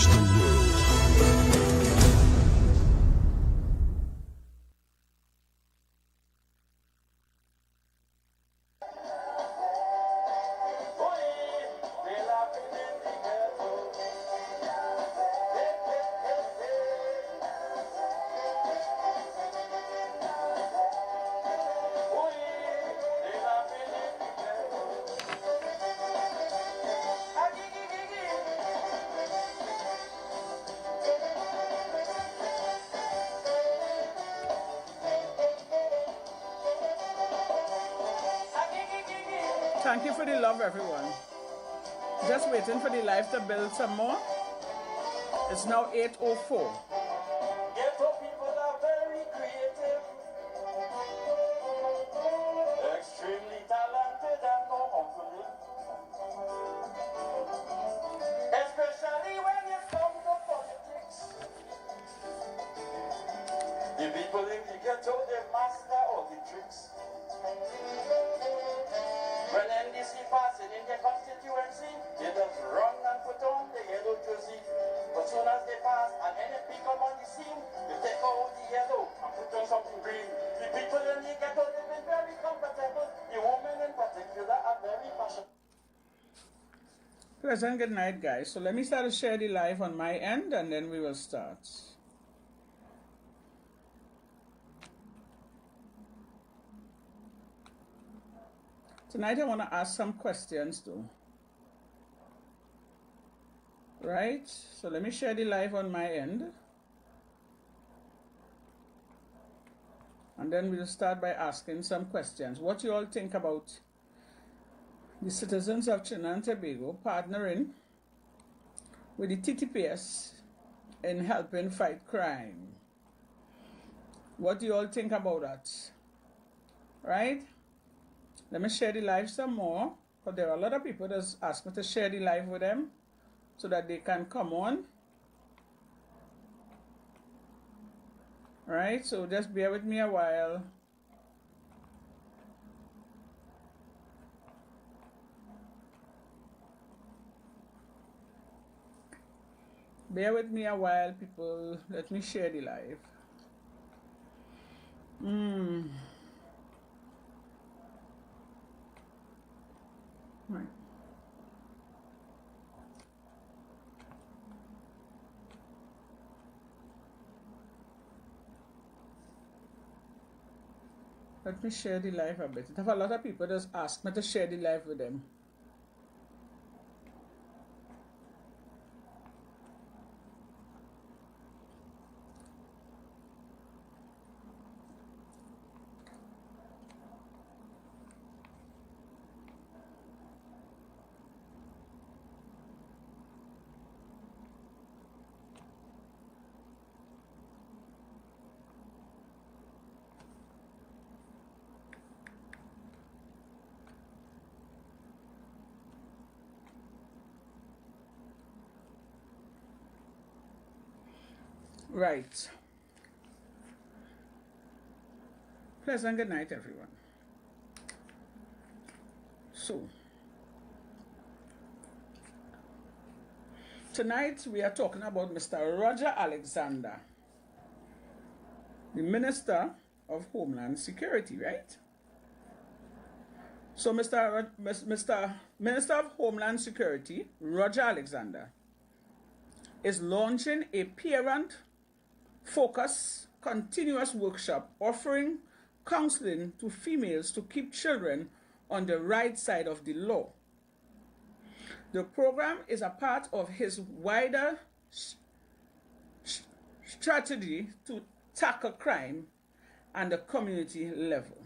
change the world. Thank you for the love, everyone. Just waiting for the life to build some more. It's now 8:04. Ghetto people are very creative, extremely talented and know how to live. Especially when it comes to politics. The people in the ghetto, they master all the tricks. When NDC passing in their constituency, they just run and put on the yellow jersey. As soon as they pass and NFP come on the scene, they take out the yellow and put on something green. The people in the ghetto, they've been very comfortable. The women in particular are very passionate. Pleasant good night, guys. So let me start to share the live on my end and then we will start. Tonight I want to ask some questions too. Right? So let me share the live on my end. And then we'll start by asking some questions. What you all think about the citizens of Trinidad and Tobago partnering with the TTPS in helping fight crime? What do you all think about that? Right? Let me share the live some more, because there are a lot of people that ask me to share the live with them so that they can come on. Alright, so just bear with me a while. Bear with me a while, people. Let me share the live. Right. Let me share the live a bit. I have a lot of people that ask me to share the live with them. Right. Pleasant good night, everyone. So, tonight we are talking about Mr. Roger Alexander, the Minister of Homeland Security, right? So, Mr. Minister of Homeland Security, Roger Alexander, is launching a parent-focused continuous workshop offering counseling to females to keep children on the right side of the law. The program is a part of his wider strategy to tackle crime at the community level.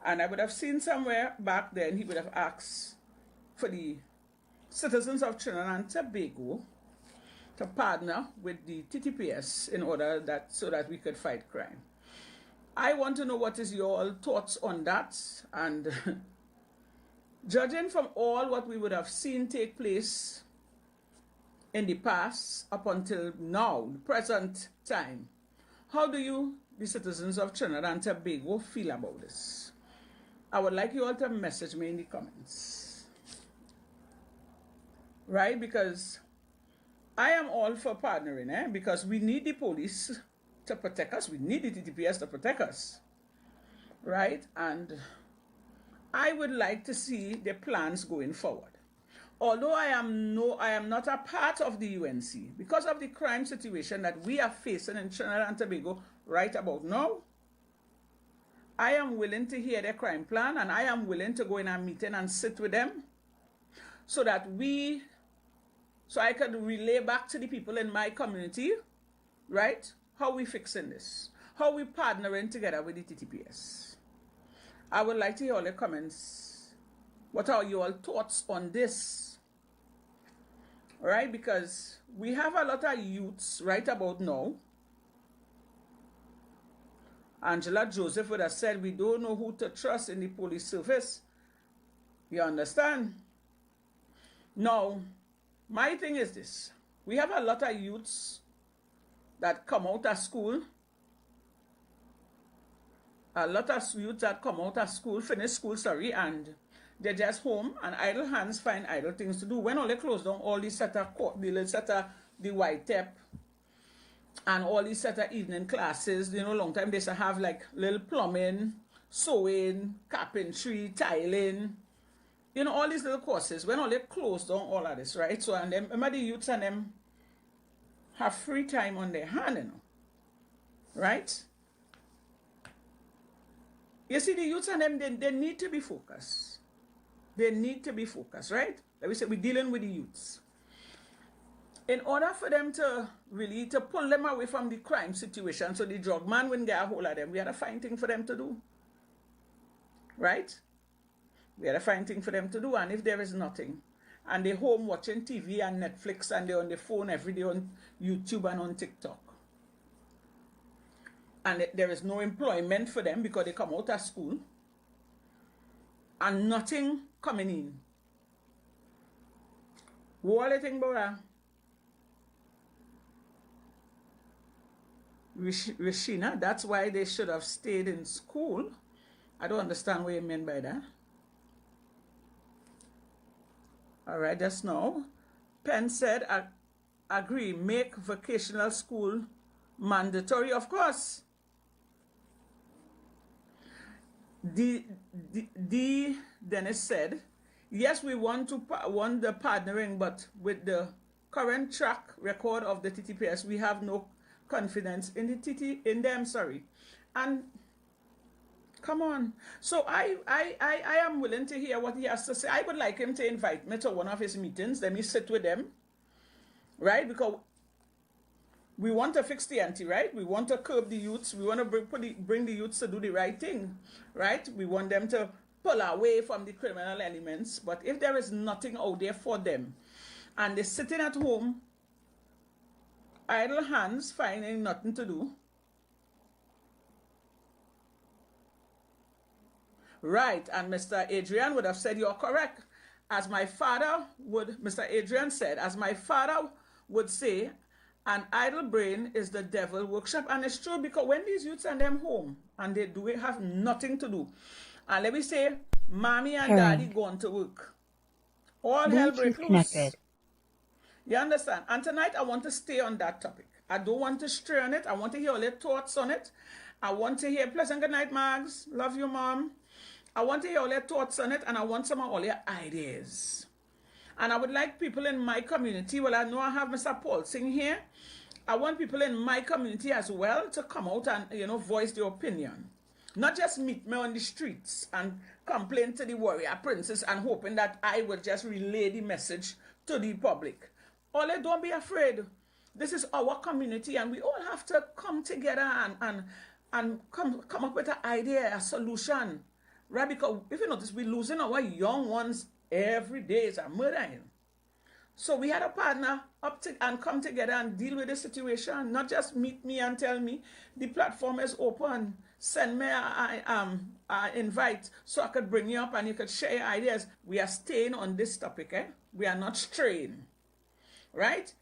And I would have seen somewhere back then he would have asked for the citizens of Trinidad and Tobago to partner with the TTPS in order so that we could fight crime. I want to know what is your thoughts on that, and judging from all what we would have seen take place in the past up until now, the present time, how do you, the citizens of Trinidad and Tobago, feel about this? I would like you all to message me in the comments. Right? Because I am all for partnering, because we need the police to protect us. We need the TTPS to protect us, right? And I would like to see the plans going forward. Although I am not a part of the UNC, because of the crime situation that we are facing in Trinidad and Tobago right about now, I am willing to hear their crime plan, and I am willing to go in a meeting and sit with them so that I could relay back to the people in my community, right, how we fixing this, how we partnering together with the TTPS. I would like to hear all the comments. What are your thoughts on this? Right, because we have a lot of youths right about now. Angela Joseph would have said we don't know who to trust in the police service. You understand? Now, my thing is this. We have a lot of youths that come out of school. A lot of youths that come out of school, finish school, and they're just home, and idle hands find idle things to do. When all they close down, all these set of the white tape, and all these set of evening classes, long time they used to have like little plumbing, sewing, carpentry, tiling, all these little courses. When all they close down all of this, right? So, and then remember the youths and them have free time on their hand, right? You see, the youths and them, they need to be focused. They need to be focused, right? Like we say, we're dealing with the youths. In order for them to really, to pull them away from the crime situation, so the drug man wouldn't get a hold of them, we had to find thing for them to do. Right? We had to find thing for them to do, and if there is nothing, and they're home watching TV and Netflix, and they're on the phone every day on YouTube and on TikTok, and there is no employment for them because they come out of school, and nothing coming in. What do you think about that? Rashina, that's why they should have stayed in school. I don't understand what you mean by that. All right, just now. Penn said, agree, make vocational school mandatory, of course. Dennis said, yes, we want the partnering, but with the current track record of the TTPS, we have no confidence in them. And come on. So I am willing to hear what he has to say. I would like him to invite me to one of his meetings. Let me sit with them, right? Because we want to fix the anti, right? We want to curb the youths. We want to bring the youths to do the right thing, right? We want them to pull away from the criminal elements. But if there is nothing out there for them, and they're sitting at home, idle hands, finding nothing to do, right? And Mr. Adrian would have said, you're correct. As my father would, Mr. Adrian said, as my father would say, an idle brain is the devil workshop. And it's true, because when these youths send them home and they have nothing to do, and let me say, mommy and daddy gone to work, all hell break loose. You understand? And tonight I want to stay on that topic. I don't want to stray on it. I want to hear all your thoughts on it. I want to hear, pleasant good night, Mags. Love you, Mom. I want to hear all your thoughts on it, and I want some of all your ideas. And I would like people in my community, well, I know I have Mr. Paul Singh here. I want people in my community as well to come out and, voice their opinion. Not just meet me on the streets and complain to the warrior princess and hoping that I will just relay the message to the public. Ole, don't be afraid. This is our community, and we all have to come together and come up with an idea, a solution. Right? Because if you notice, we're losing our young ones every day. It's a murder. So we had a partner and come together and deal with the situation. Not just meet me and tell me. The platform is open. Send me an invite so I could bring you up and you could share your ideas. We are staying on this topic. We are not straying. Right?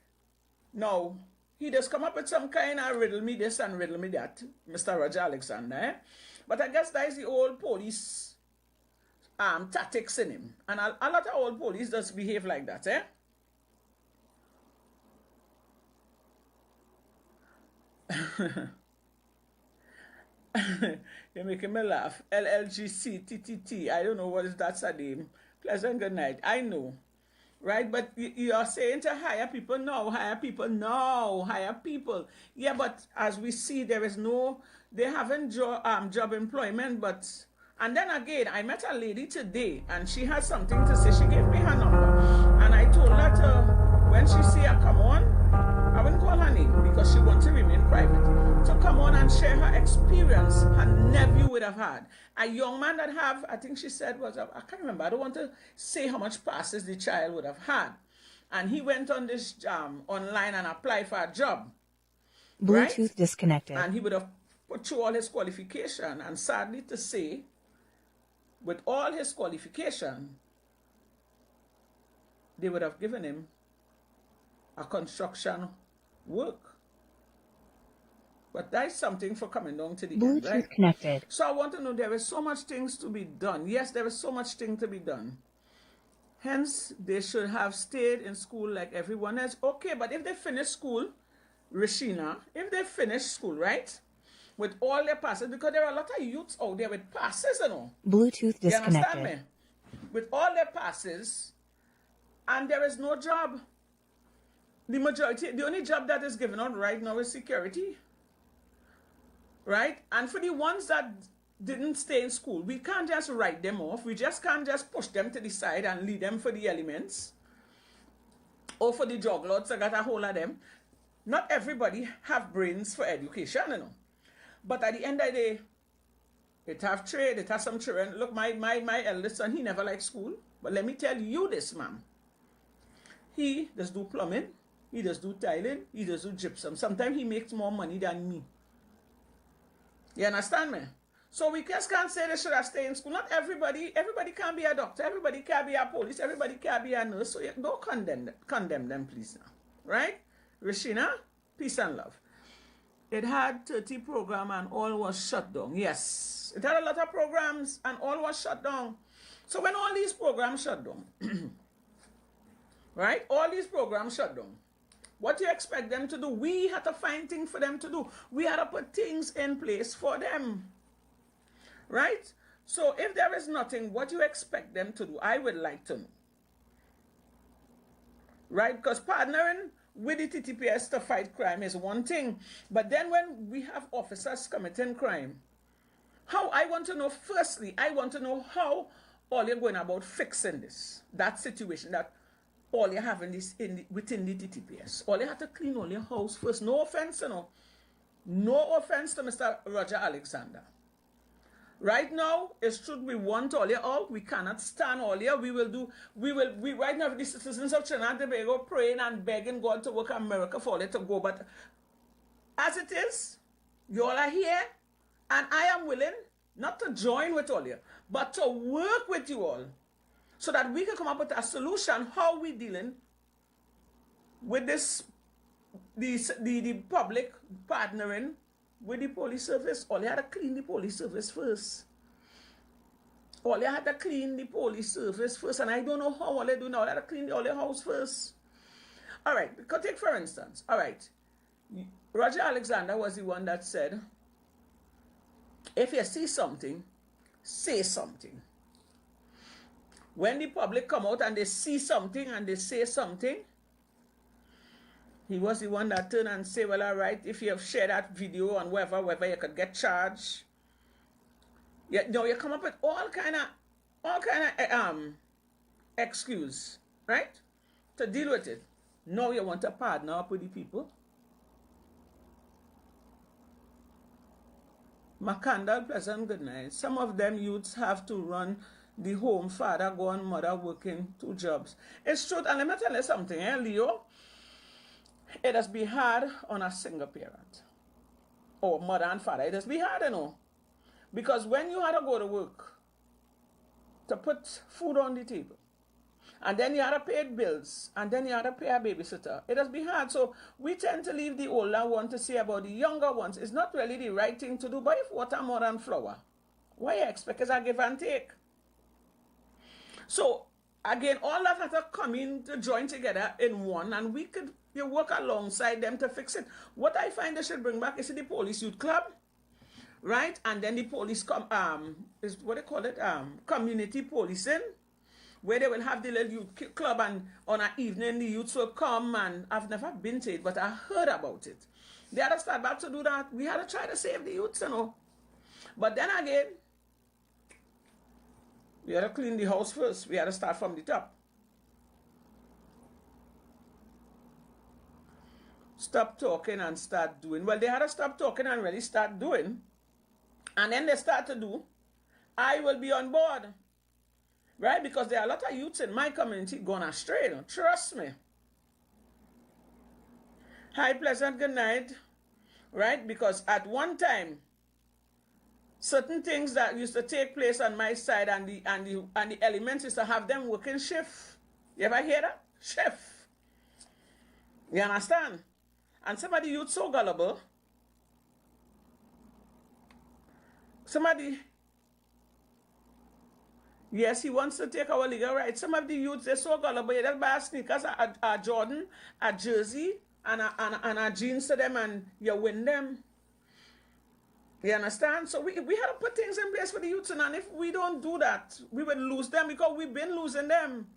Now, he does come up with some kind of riddle me this and riddle me that, Mr. Roger Alexander. But I guess that is the old police tactics in him. And a lot of old police does behave like that. You're making me laugh. LLGC, I don't know what is that's a name. Pleasant good night. I know. Right? But you're saying to hire people? No, hire people. No, hire people. Yeah, but as we see, there is no, they haven't job employment, but, and then again, I met a lady today, and she had something to say. She gave me her number, and I told her to, when she see her come on, I wouldn't call her name because she wants to remain private, to come on and share her experience her nephew would have had. A young man that have, I think she said was, I can't remember, I don't want to say how much passes the child would have had. And he went on this online and applied for a job. Bluetooth right? disconnected. And he would have put through all his qualification. And sadly to say, with all his qualification, they would have given him a construction work. But that's something for coming down to the Bluetooth end, right? connected. So I want to know, there is so much things to be done. Yes, there is so much thing to be done. Hence, they should have stayed in school like everyone else. Okay, but if they finish school, Rashina, if they finish school, right, with all their passes, because there are a lot of youths out there with passes, you know. Bluetooth You understand disconnected. me? With all their passes, and there is no job. The majority, the only job that is given out right now is security. Right? And for the ones that didn't stay in school, we can't just write them off. We just can't just push them to the side and lead them for the elements. Or for the drug lords that got a hold of them. Not everybody have brains for education, you know. But at the end of the day, it have trade, it has some children. Look, my eldest son, he never liked school. But let me tell you this, ma'am. He does do plumbing, he does do tiling, he does do gypsum. Sometimes he makes more money than me. You understand me? So we just can't say they should have stayed in school. Not everybody can't be a doctor, everybody can't be a police, everybody can't be a nurse. So don't condemn them, please now. Right? Rashina, peace and love. It had 30 programs and all was shut down. Yes. It had a lot of programs and all was shut down. So when all these programs shut down, right? All these programs shut down. What do you expect them to do? We had to find things for them to do. We had to put things in place for them. Right? So if there is nothing, what do you expect them to do? I would like to know. Right? Because partnering with the TTPS to fight crime is one thing. But then when we have officers committing crime, how I want to know, firstly, I want to know how all you're going about fixing this, that situation, that all you have in this within the TTPS. All you have to clean all your house first. No offense, you know. No offense to Mr. Roger Alexander. Right now, it's true we want all you out. We cannot stand all you. We right now, the citizens of Trinidad and Tobago praying and begging God to work a miracle for all you to go. But as it is, you all are here, and I am willing not to join with all you, but to work with you all, so that we can come up with a solution how we dealing with this, the public partnering with the police service. All you had to clean the police service first. All you had to clean the police service first. And I don't know how all they do now. All you had to clean all your house first. All right, because take for instance, all right, Roger Alexander was the one that said, if you see something, say something. When the public come out and they see something and they say something, he was the one that turned and say, well, all right, if you have shared that video and wherever you could get charged. You know, you come up with all kind of excuse, right, to deal with it. Now you want to partner up with the people. Macandal, pleasant good night. Some of them youths have to run the home, father gone, mother working, 2 jobs. It's true, and let me tell you something, Leo. It has been hard on a single parent, or mother and father. It has been hard, you know, because when you had to go to work to put food on the table, and then you had to pay bills, and then you had to pay a babysitter, it has been hard. So we tend to leave the older one to say about the younger ones. It's not really the right thing to do, but if water more than flour, what you expect is a give and take. So again, all that had to come in to join together in one, and we could work alongside them to fix it. What I find they should bring back is the police youth club, right? And then the police is what they call it, community policing, where they will have the little youth club, and on an evening the youths will come, and I've never been to it, but I heard about it. They had to start back to do that. We had to try to save the youths, you know. But then again, we had to clean the house first. We had to start from the top. Stop talking and start doing. Well, they had to stop talking and really start doing. And then they start to do, I will be on board. Right? Because there are a lot of youths in my community going astray. You know? Trust me. Hi, pleasant good night. Right? Because at one time, certain things that used to take place on my side, and the elements is to have them working shift. You ever hear that? Shift. You understand? And some of the youth so gullible. Somebody, yes, he wants to take our legal rights. Some of the youths, they're so gullible. You just buy sneakers, a Jordan, a jersey, and a jeans to them, and you win them. You understand? So we had to put things in place for the youths, and if we don't do that, we will lose them, because we've been losing them.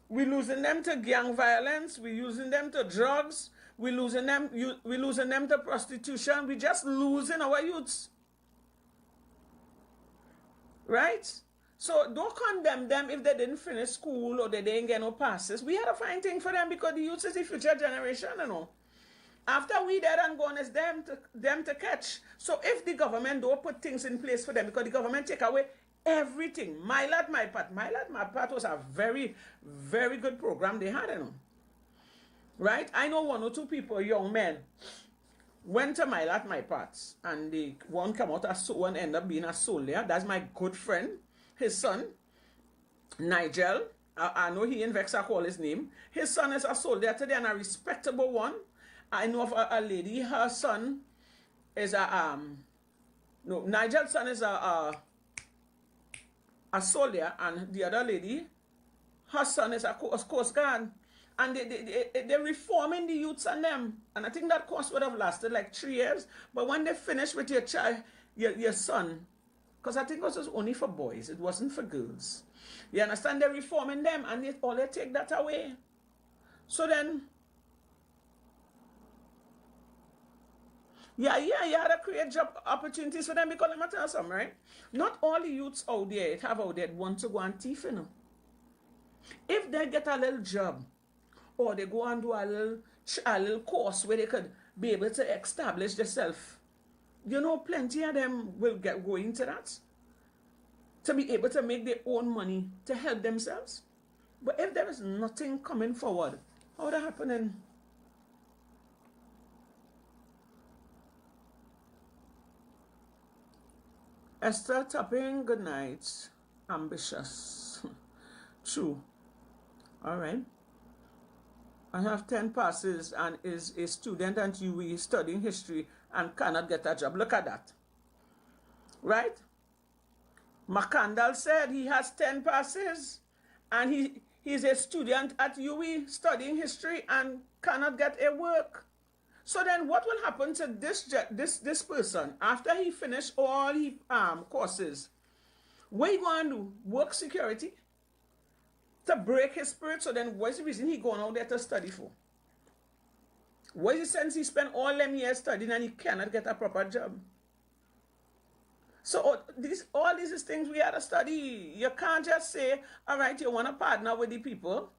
We're losing them to gang violence. We're losing them to drugs. We're losing them to prostitution. We're just losing our youths. Right? So don't condemn them if they didn't finish school or they didn't get no passes. We had to find things for them, because the youth is the future generation, you know. After we dead and gone, it's them to catch. So if the government don't put things in place for them, because the government take away everything. My Lad, My Part. My Lad, My Part was a very, very good program they had, you know. Right? I know one or two people, young men, went to My Lad, My Parts, and one come out as one end up being a soldier. That's my good friend. His son, Nigel, I know he in Vex, I call his name. His son is a soldier today, and a respectable one. I know of a lady, her son is Nigel's son is a soldier, and the other lady, her son is a Coast Guard. And they're reforming the youths and them. And I think that course would have lasted like 3 years. But when they finish with your child, your son, because I think it was only for boys, it wasn't for girls. You understand? They're reforming them, and they take that away. So then, yeah, you had to create job opportunities for them, because let me tell you something, right? Not all the youths out there want to go and thief, you know. If they get a little job, or they go and do a little course where they could be able to establish themselves, you know, plenty of them will go into that, to be able to make their own money to help themselves. But if there is nothing coming forward, how would that happen? Esther Topping, good night. Ambitious. True. All right. I have 10 passes and is a student at UE studying history and cannot get a job. Look at that. Right? McCandle said he has 10 passes and he's a student at UE studying history and cannot get a work. So then what will happen to this person after he finished all his courses? What you going to do? Work security? To break his spirit? So then what's the reason he going out there to study for? What is the sense he spent all them years studying and he cannot get a proper job? So all these things we had to study. You can't just say, all right, you want to partner with the people,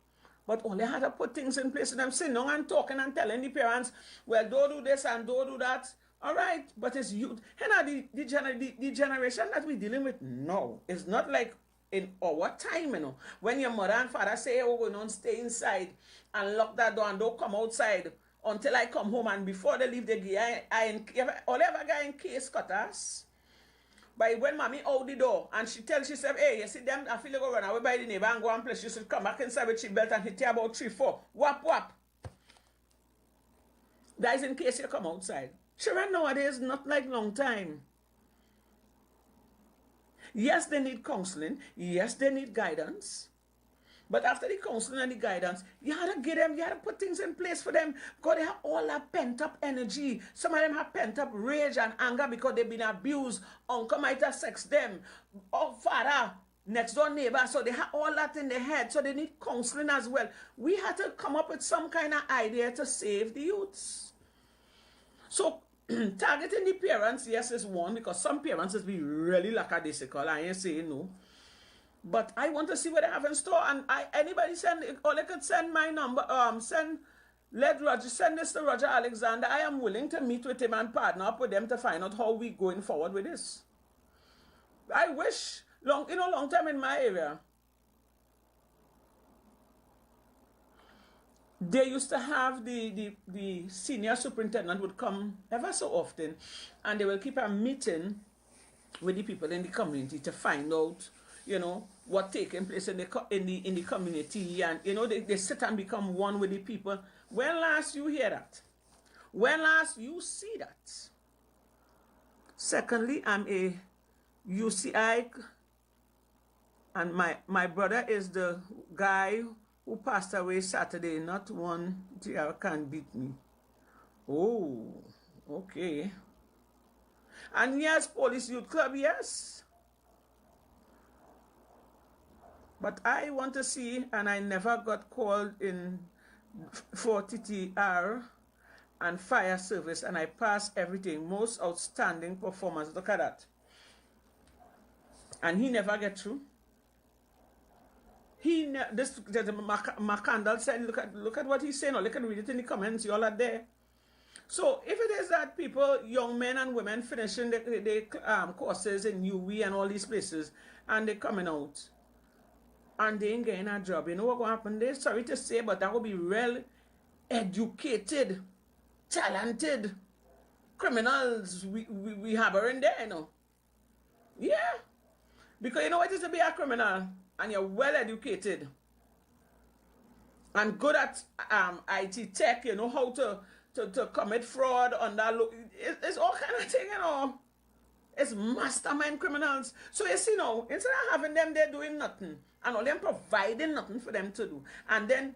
but only had to put things in place. And them sitting down and talking and telling the parents, well, don't do this and don't do that. All right, but it's youth. The generation that we're dealing with now is not like in our time, you know, when your mother and father say, oh, we're going to stay inside and lock that door and don't come outside until I come home, and before they leave the gear, all ever guy in case cutters. But when mommy out the door and she tells herself, hey, you see them, I feel like go run away by the neighbor and go and place, you should come back inside with your belt and hit you about 3, 4. Whap, whap. That is in case you come outside. Children nowadays, not like long time. Yes, they need counseling. Yes, they need guidance. But after the counseling and the guidance, you had to give them, you had to put things in place for them because they have all that pent-up energy. Some of them have pent-up rage and anger because they've been abused. Uncle might have sexed them. Or father, next door neighbor. So they have all that in their head. So they need counseling as well. We had to come up with some kind of idea to save the youths. So targeting the parents, yes, is one because some parents is be really lackadaisical. I ain't saying no. But I want to see what they have in store. And anybody send, or they could send my number, send this to Roger Alexander. I am willing to meet with him and partner up with them to find out how we going forward with this. I wish, long time in my area, they used to have the senior superintendent would come ever so often, and they will keep a meeting with the people in the community to find out, what taking place in the community, and they sit and become one with the people. When last you hear that? When last you see that? Secondly, I'm a UCI, and my brother is the guy who passed away Saturday. Not one TR can beat me. Oh, okay. And yes, Police Youth Club, yes. But I want to see, and I never got called in for TTR and fire service, and I passed everything. Most outstanding performance. Look at that. And he never get through. McCandle said, look at what he's saying, or look at read it in the comments. You all are there. So if it is that people, young men and women, finishing the courses in UWE and all these places, and they're coming out, and they ain't getting a job, you know what will happen? They're sorry to say, but that will be real educated, talented criminals we harboring there, Yeah. Because you know what it is to be a criminal, and you're well educated and good at IT tech, you know how to commit fraud on that. It's all kind of thing, It's mastermind criminals. So you see now, instead of having them there doing nothing, and all them providing nothing for them to do, and then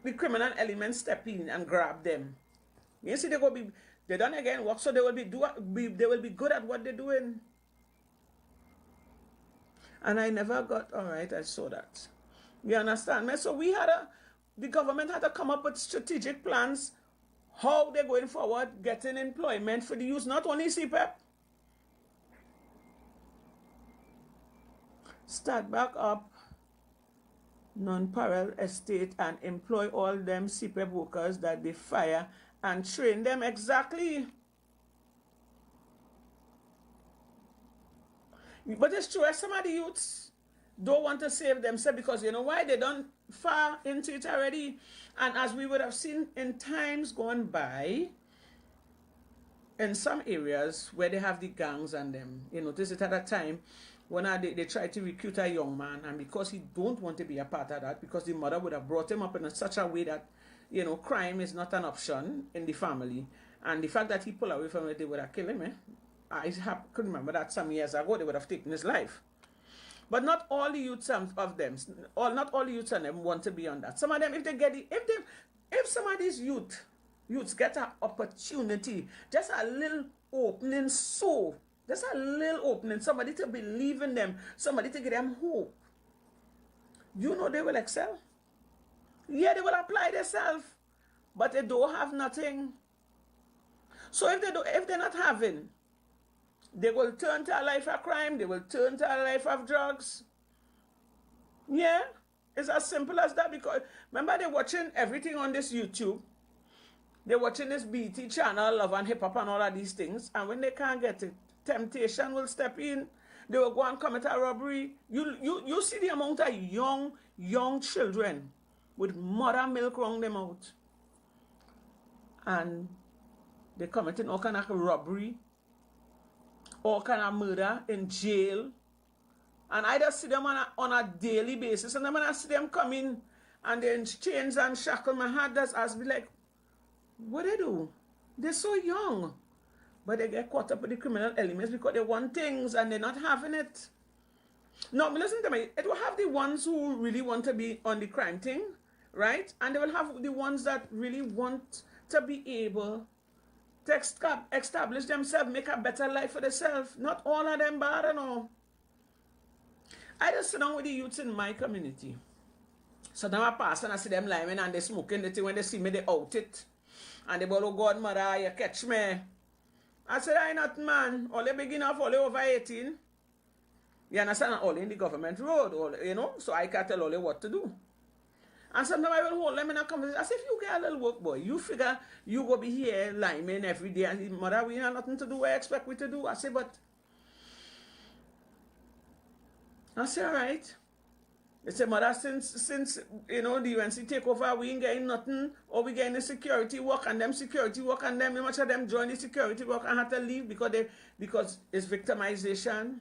the criminal elements step in and grab them. You see, they done again work, so they will be good at what they're doing. And I never got, all right, I saw that. You understand me? So the government had to come up with strategic plans, how they're going forward, getting employment for the youth, not only CPEP. Start back up non-parallel estate and employ all them CPEP workers that they fire and train them exactly. But it's true, some of the youths don't want to save themselves because you know why? They don't far into it already. And as we would have seen in times gone by, in some areas where they have the gangs and them, you notice it at a time when they try to recruit a young man, and because he don't want to be a part of that, because the mother would have brought him up in such a way that, crime is not an option in the family, and the fact that he pulled away from it, they would have killed him, I could remember that some years ago, they would have taken his life. But not all the youths of them, not all the youths of them want to be on that. Some of them, if some of these youths get an opportunity, just a little opening, just a little opening, somebody to believe in them, somebody to give them hope, they will excel. Yeah, they will apply themselves, but they don't have nothing. So if they're not having, they will turn to a life of crime. They will turn to a life of drugs. Yeah, it's as simple as that. Because remember, they're watching everything on this YouTube. They're watching this BT channel, Love and Hip Hop and all of these things. And when they can't get it, temptation will step in. They will go and commit a robbery. You see the amount of young children with mother milk wrong them out. And they're committing all kind of robbery, all kind of murder in jail. And I just see them on a daily basis. And then when I see them come in and they're in chains and shackles, my heart does ask me like, what they do? They're so young. But they get caught up with the criminal elements because they want things and they're not having it. No, but listen to me. It will have the ones who really want to be on the crime thing, right? And they will have the ones that really want to be able to establish themselves, make a better life for themselves. Not all of them bad, you know. I just sit down with the youths in my community. So now I pass and I see them lying and they smoking the thing. When they see me, they out it. And they go, oh God, mother, you catch me. I said, I not man. All they begin off, all they over 18. You understand? All in the government road, all, you know. So I can't tell all they what to do. And sometimes I will hold them in a conversation. I say, if you get a little work, boy, you figure you go be here liming every day. And mother, we have nothing to do. What I expect we to do. I say, but I say, all right. They say, mother, since you know, the UNC take over, we ain't getting nothing, or we getting the security work, and them security work, and them, much of them join the security work and have to leave because it's victimization.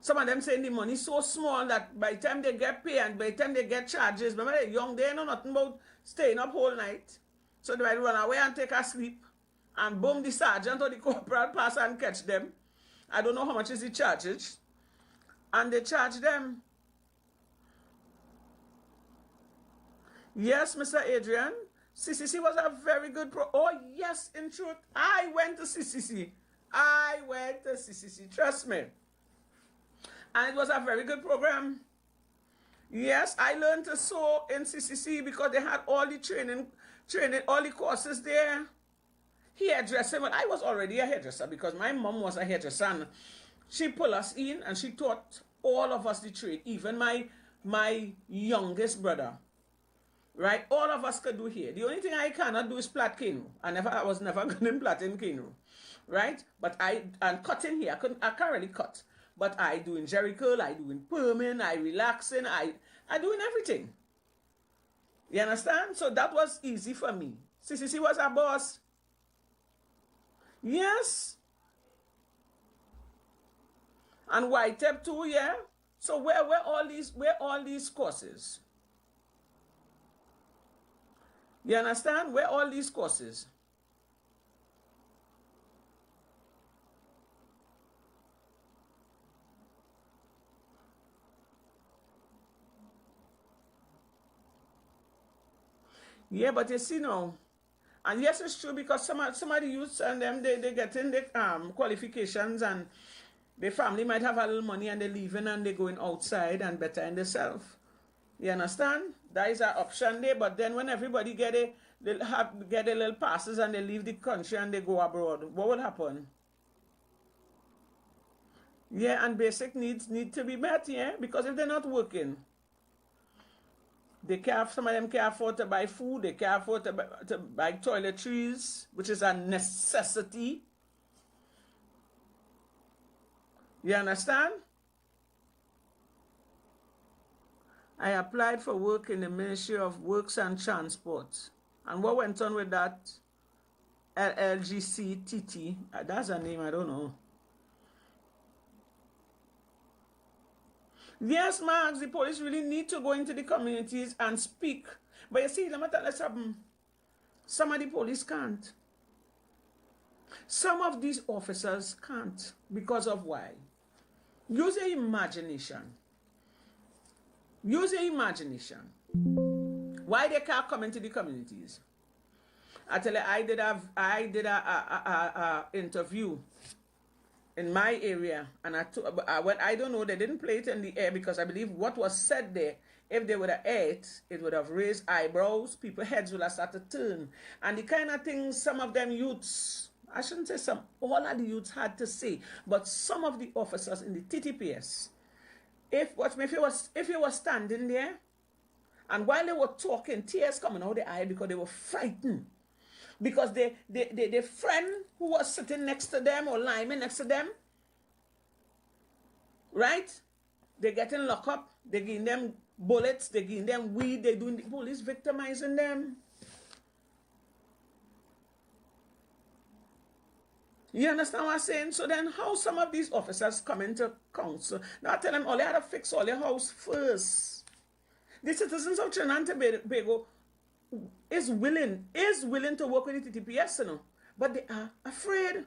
Some of them saying the money so small that by the time they get paid and by the time they get charges, remember they're young, they know nothing about staying up whole night. So they might run away and take a sleep, and boom, the sergeant or the corporal pass and catch them. I don't know how much is the charges. And they charge them. Yes, Mr. Adrian, CCC was a very good oh, yes, in truth, I went to CCC. I went to CCC, trust me. And it was a very good program. Yes, I learned to sew in CCC because they had all the training, all the courses there. Hairdressing, well, I was already a hairdresser because my mom was a hairdresser. And she pulled us in and she taught all of us the trade, even my youngest brother. Right? All of us could do hair. The only thing I cannot do is plait cane. I was never good in plaiting cane. Right? But and cutting hair, I can't really cut. But I do in jerry curl, I do in perming, I relaxing, I do in everything. You understand? So that was easy for me. CCC was our boss. Yes. And YTEP too, yeah. So where all these courses? You understand? Where all these courses? Yeah, but you see now, and yes, it's true because some of the youths and them they get in the qualifications and their family might have a little money and they're leaving and they're going outside and better in themselves. You understand? That is an option there. But then when everybody get a little passes and they leave the country and they go abroad, what will happen? Yeah, and basic needs need to be met, yeah, because if they're not working, some of them can't afford to buy food, they can't afford to buy toiletries, which is a necessity. You understand? I applied for work in the Ministry of Works and Transport. And what went on with that? LGCTT. That's a name, I don't know. Yes, Max, the police really need to go into the communities and speak. But you see, let me tell you something. Some of the police can't. Some of these officers can't. Because of why? Use your imagination. Use your imagination. Why they can't come into the communities? I tell you, I did a interview in my area, and I don't know, they didn't play it in the air because I believe what was said there, if they would have aired, it would have raised eyebrows, people's heads would have started to turn. And the kind of things some of them youths, I shouldn't say some, all of the youths had to say, but some of the officers in the TTPS, if you were standing there, and while they were talking, tears coming out their eye because they were frightened. Because their friend who was sitting next to them or lying next to them, right? They're getting locked up. They're giving them bullets. They're giving them weed. They're doing the police victimizing them. You understand what I'm saying? So then how some of these officers come into council? Now I tell them, all they had to fix all your house first. The citizens of Trinidad and Tobago is willing to work with the TTPS, you know, but they are afraid.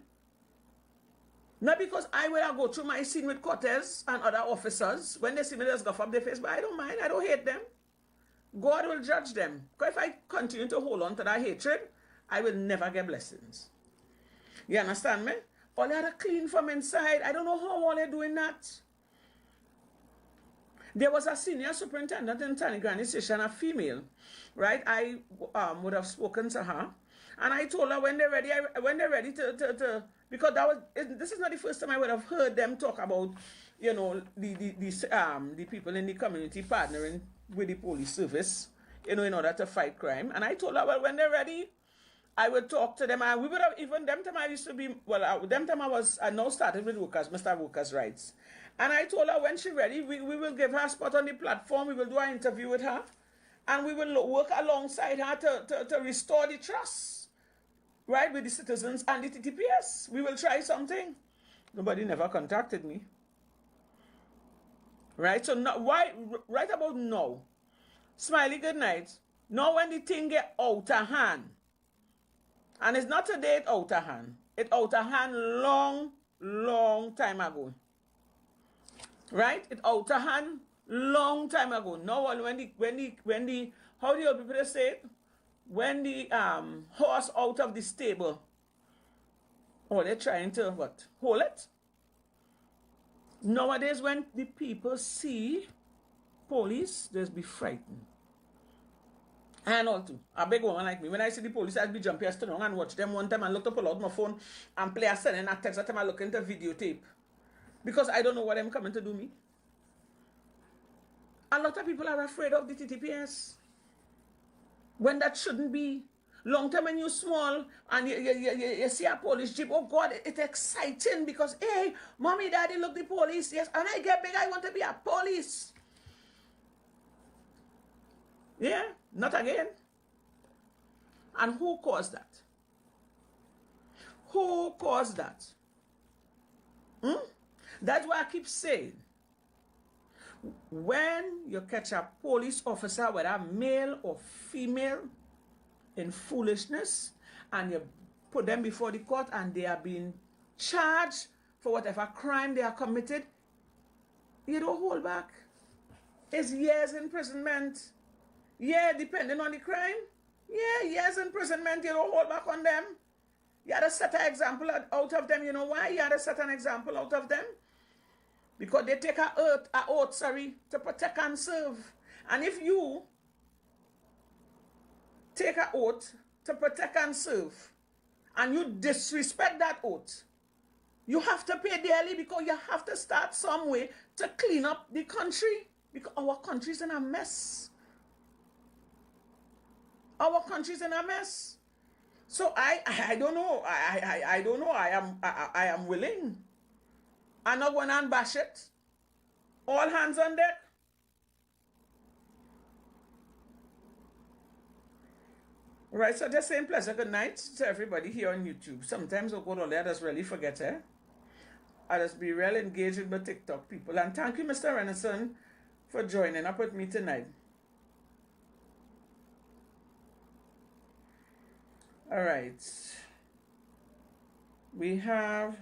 Not because I will go through my scene with Cortez and other officers. When they see me, just go up their face, but I don't mind. I don't hate them. God will judge them. Because if I continue to hold on to that hatred, I will never get blessings. You understand me? All they are clean from inside. I don't know how all they're doing that. There was a senior superintendent in Tanny Granny Station, a female, right? I would have spoken to her. And I told her when they're ready, because this is not the first time I would have heard them talk about, you know, the people in the community partnering with the police service, you know, in order to fight crime. And I told her, well, when they're ready, I would talk to them. And we would have, even them time I used to be, them time I now started with workers, Mr. Workers' Rights. And I told her when she's ready, we will give her a spot on the platform. We will do an interview with her. And we will work alongside her to restore the trust, right, with the citizens and the TTPS. We will try something. Nobody never contacted me. Right? So now, right about now, Smiley, good night. Now when the thing get out of hand, and it's not today it's out of hand. It's out of hand long time ago. Right? It's out of hand long time ago. Now when the how do you people say it? When the horse out of the stable, oh, they're trying to what? Hold it. Nowadays, when the people see police, they'll be frightened. And all too. A big woman like me, when I see the police, I'll be jumping as to and watch them one time and look to pull out my phone and play a sending a text that time I look into videotape. Because I don't know what I'm coming to do me. A lot of people are afraid of the TTPS. When that shouldn't be. Long time when you're small and you see a police jeep, oh God, it's exciting because, hey, mommy, daddy, look the police. Yes, and I get big, I want to be a police. Yeah, not again. And who caused that? Who caused that? That's why I keep saying, when you catch a police officer, whether male or female, in foolishness, and you put them before the court and they are being charged for whatever crime they are committed, you don't hold back. It's years imprisonment. Yeah, depending on the crime. Yeah, years imprisonment, you don't hold back on them. You had to set an example out of them. You know why? You had to set an example out of them. Because they take an oath, to protect and serve. And if you take an oath to protect and serve, and you disrespect that oath, you have to pay dearly because you have to start some way to clean up the country. Because our country's in a mess. Our country's in a mess. So I don't know. I don't know. I am willing. I'm not going to bash it. All hands on deck. Right, so just saying pleasure good night to everybody here on YouTube. Sometimes I go to there, I just really forget, I just be real engaged with my TikTok people. And thank you, Mr. Renison, for joining up with me tonight. All right. We have,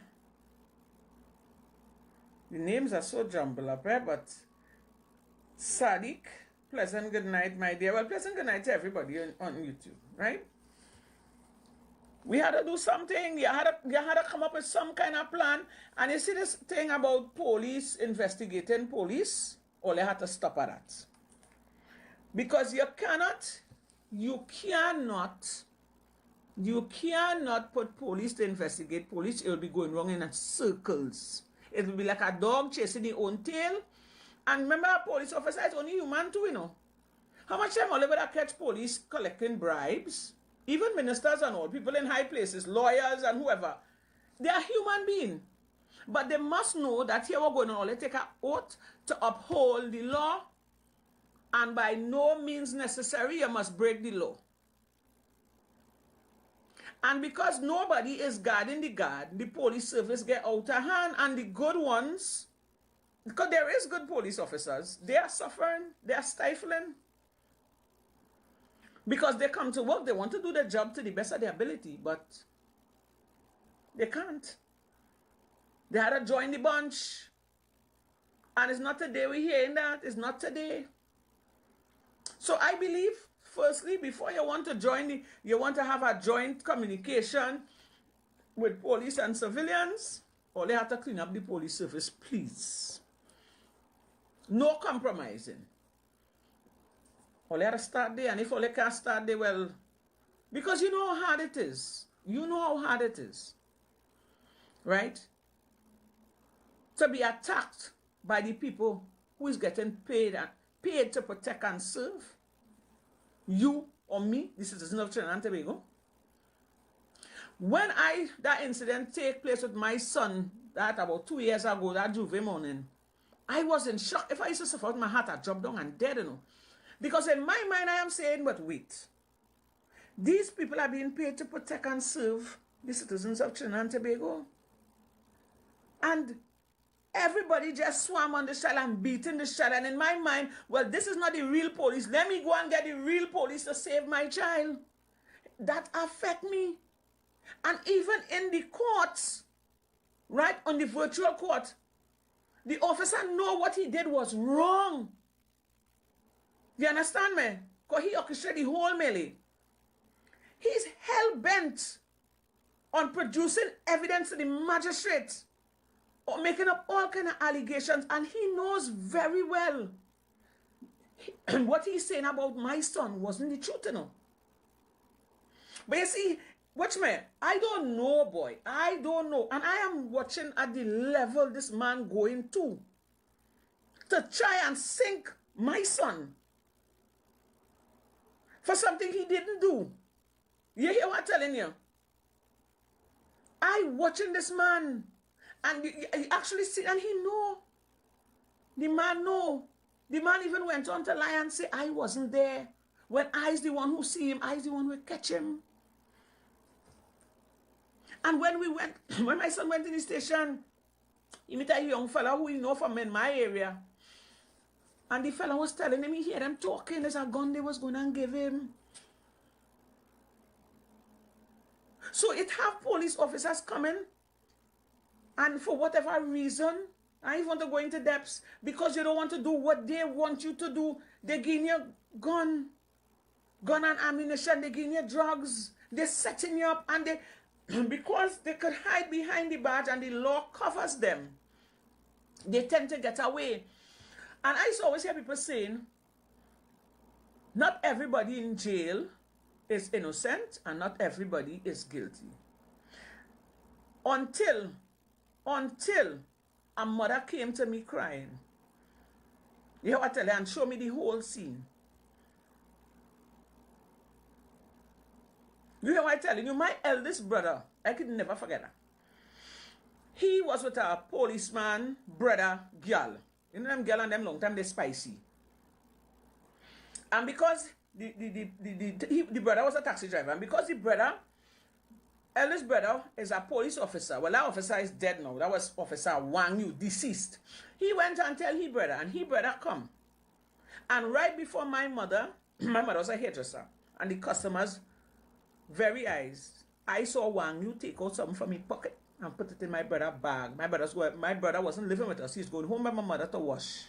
the names are so jumbled up, but Sadiq, pleasant good night, my dear. Well, pleasant good night to everybody on YouTube, right? We had to do something. You had to come up with some kind of plan. And you see this thing about police investigating police, all you had to stop at that. Because you cannot put police to investigate police. It will be going wrong in circles. It will be like a dog chasing its own tail. And remember, a police officer is only human too, you know. How much time all over that catch police collecting bribes? Even ministers and all, people in high places, lawyers and whoever, they are human beings. But they must know that here we're going to only take an oath to uphold the law, and by no means necessary you must break the law. And because nobody is guarding the guard, the police service get out of hand, and the good ones, because there is good police officers, they are suffering, they are stifling. Because they come to work, they want to do their job to the best of their ability, but they can't. They had to join the bunch. And it's not today we're hearing that. It's not today. So I believe, firstly, before you want to join, you want to have a joint communication with police and civilians, or they have to clean up the police service, please. No compromising. Or they have to start there, and if all they can't start there, well, because you know how hard it is. You know how hard it is. Right? To be attacked by the people who is getting paid to protect and serve. You or me, the citizen of Trinidad and Tobago. When that incident take place with my son, that about 2 years ago, that Juve morning, I was in shock. If I used to suffer out my heart, I'd drop down and dead, you know. Because in my mind, I am saying, but wait. These people are being paid to protect and serve the citizens of Trinidad and Tobago. And everybody just swam on the shell and beating the shell. And in my mind, well, this is not the real police. Let me go and get the real police to save my child. That affect me. And even in the courts, right, on the virtual court, the officer know what he did was wrong. You understand me? Because he orchestrated the whole melee. He's hell-bent on producing evidence to the magistrate or making up all kind of allegations, and he knows very well what he's saying about my son wasn't the truth, you know. But you see, watch me, I don't know, boy. I don't know. And I am watching at the level this man going to try and sink my son for something he didn't do. You hear what I'm telling you? I watching this man, and you actually see, and he know. The man know. The man even went on to lie and say, I wasn't there. When I's the one who see him, I's the one who catch him. And when my son went to the station, he met a young fella who he know from in my area. And the fella was telling him, he hear them talking, there's a gun they was going to give him. So it have police officers coming, and for whatever reason, I even want to go into depths, because you don't want to do what they want you to do. They give you gun and ammunition, they give you drugs, they're setting you up, and because they could hide behind the badge and the law covers them, they tend to get away. And I used to always hear people saying, not everybody in jail is innocent and not everybody is guilty. Until a mother came to me crying. You know what I tell you, and show me the whole scene. You know what I'm telling you? My eldest brother, I could never forget that. He was with a policeman, brother, girl. You know them girl and them long time, they spicy. And because the brother was a taxi driver, and because the brother, eldest brother, is a police officer. Well, that officer is dead now. That was Officer Wang Yu, deceased. He went and tell his brother, and his brother come. And right before my mother was a hairdresser, and the customers' very eyes, I saw Wang Yu take out something from his pocket and put it in my brother's bag. My brother wasn't living with us. He was going home by my mother to wash.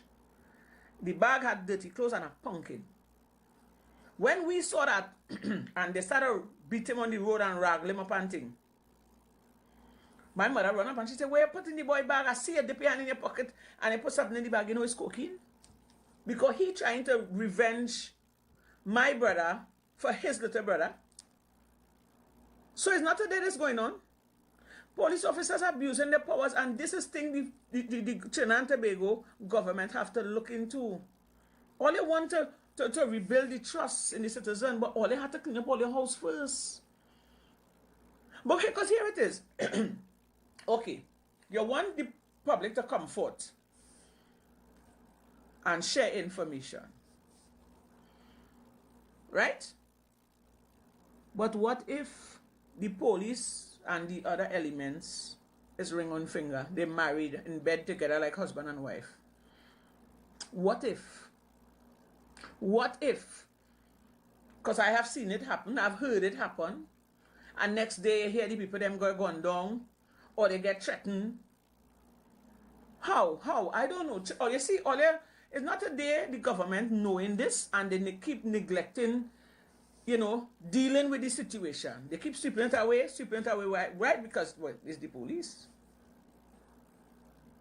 The bag had dirty clothes and a pumpkin. When we saw that, and they started beating him on the road and raggle him up and thing, my mother ran up and she said, where you putting the boy bag? I see you dip your hand in your pocket and he put something in the bag. You know it's cocaine? Because he trying to revenge my brother for his little brother. So it's not today that's going on. Police officers are abusing their powers, and this is thing the Trinidad and Tobago government have to look into. All they want to rebuild the trust in the citizen, but all they have to clean up all your house first. But okay, because here it is. Okay, you want the public to come forth and share information. Right? But what if the police and the other elements is ring on finger? They married in bed together like husband and wife. What if? What if? Because I have seen it happen. I've heard it happen. And next day you hear the people them go gun down, or they get threatened, How? I don't know. Oh, you see, it's not a day the government knowing this and they keep neglecting, dealing with the situation. They keep sweeping it away, right? Because, well, it's the police.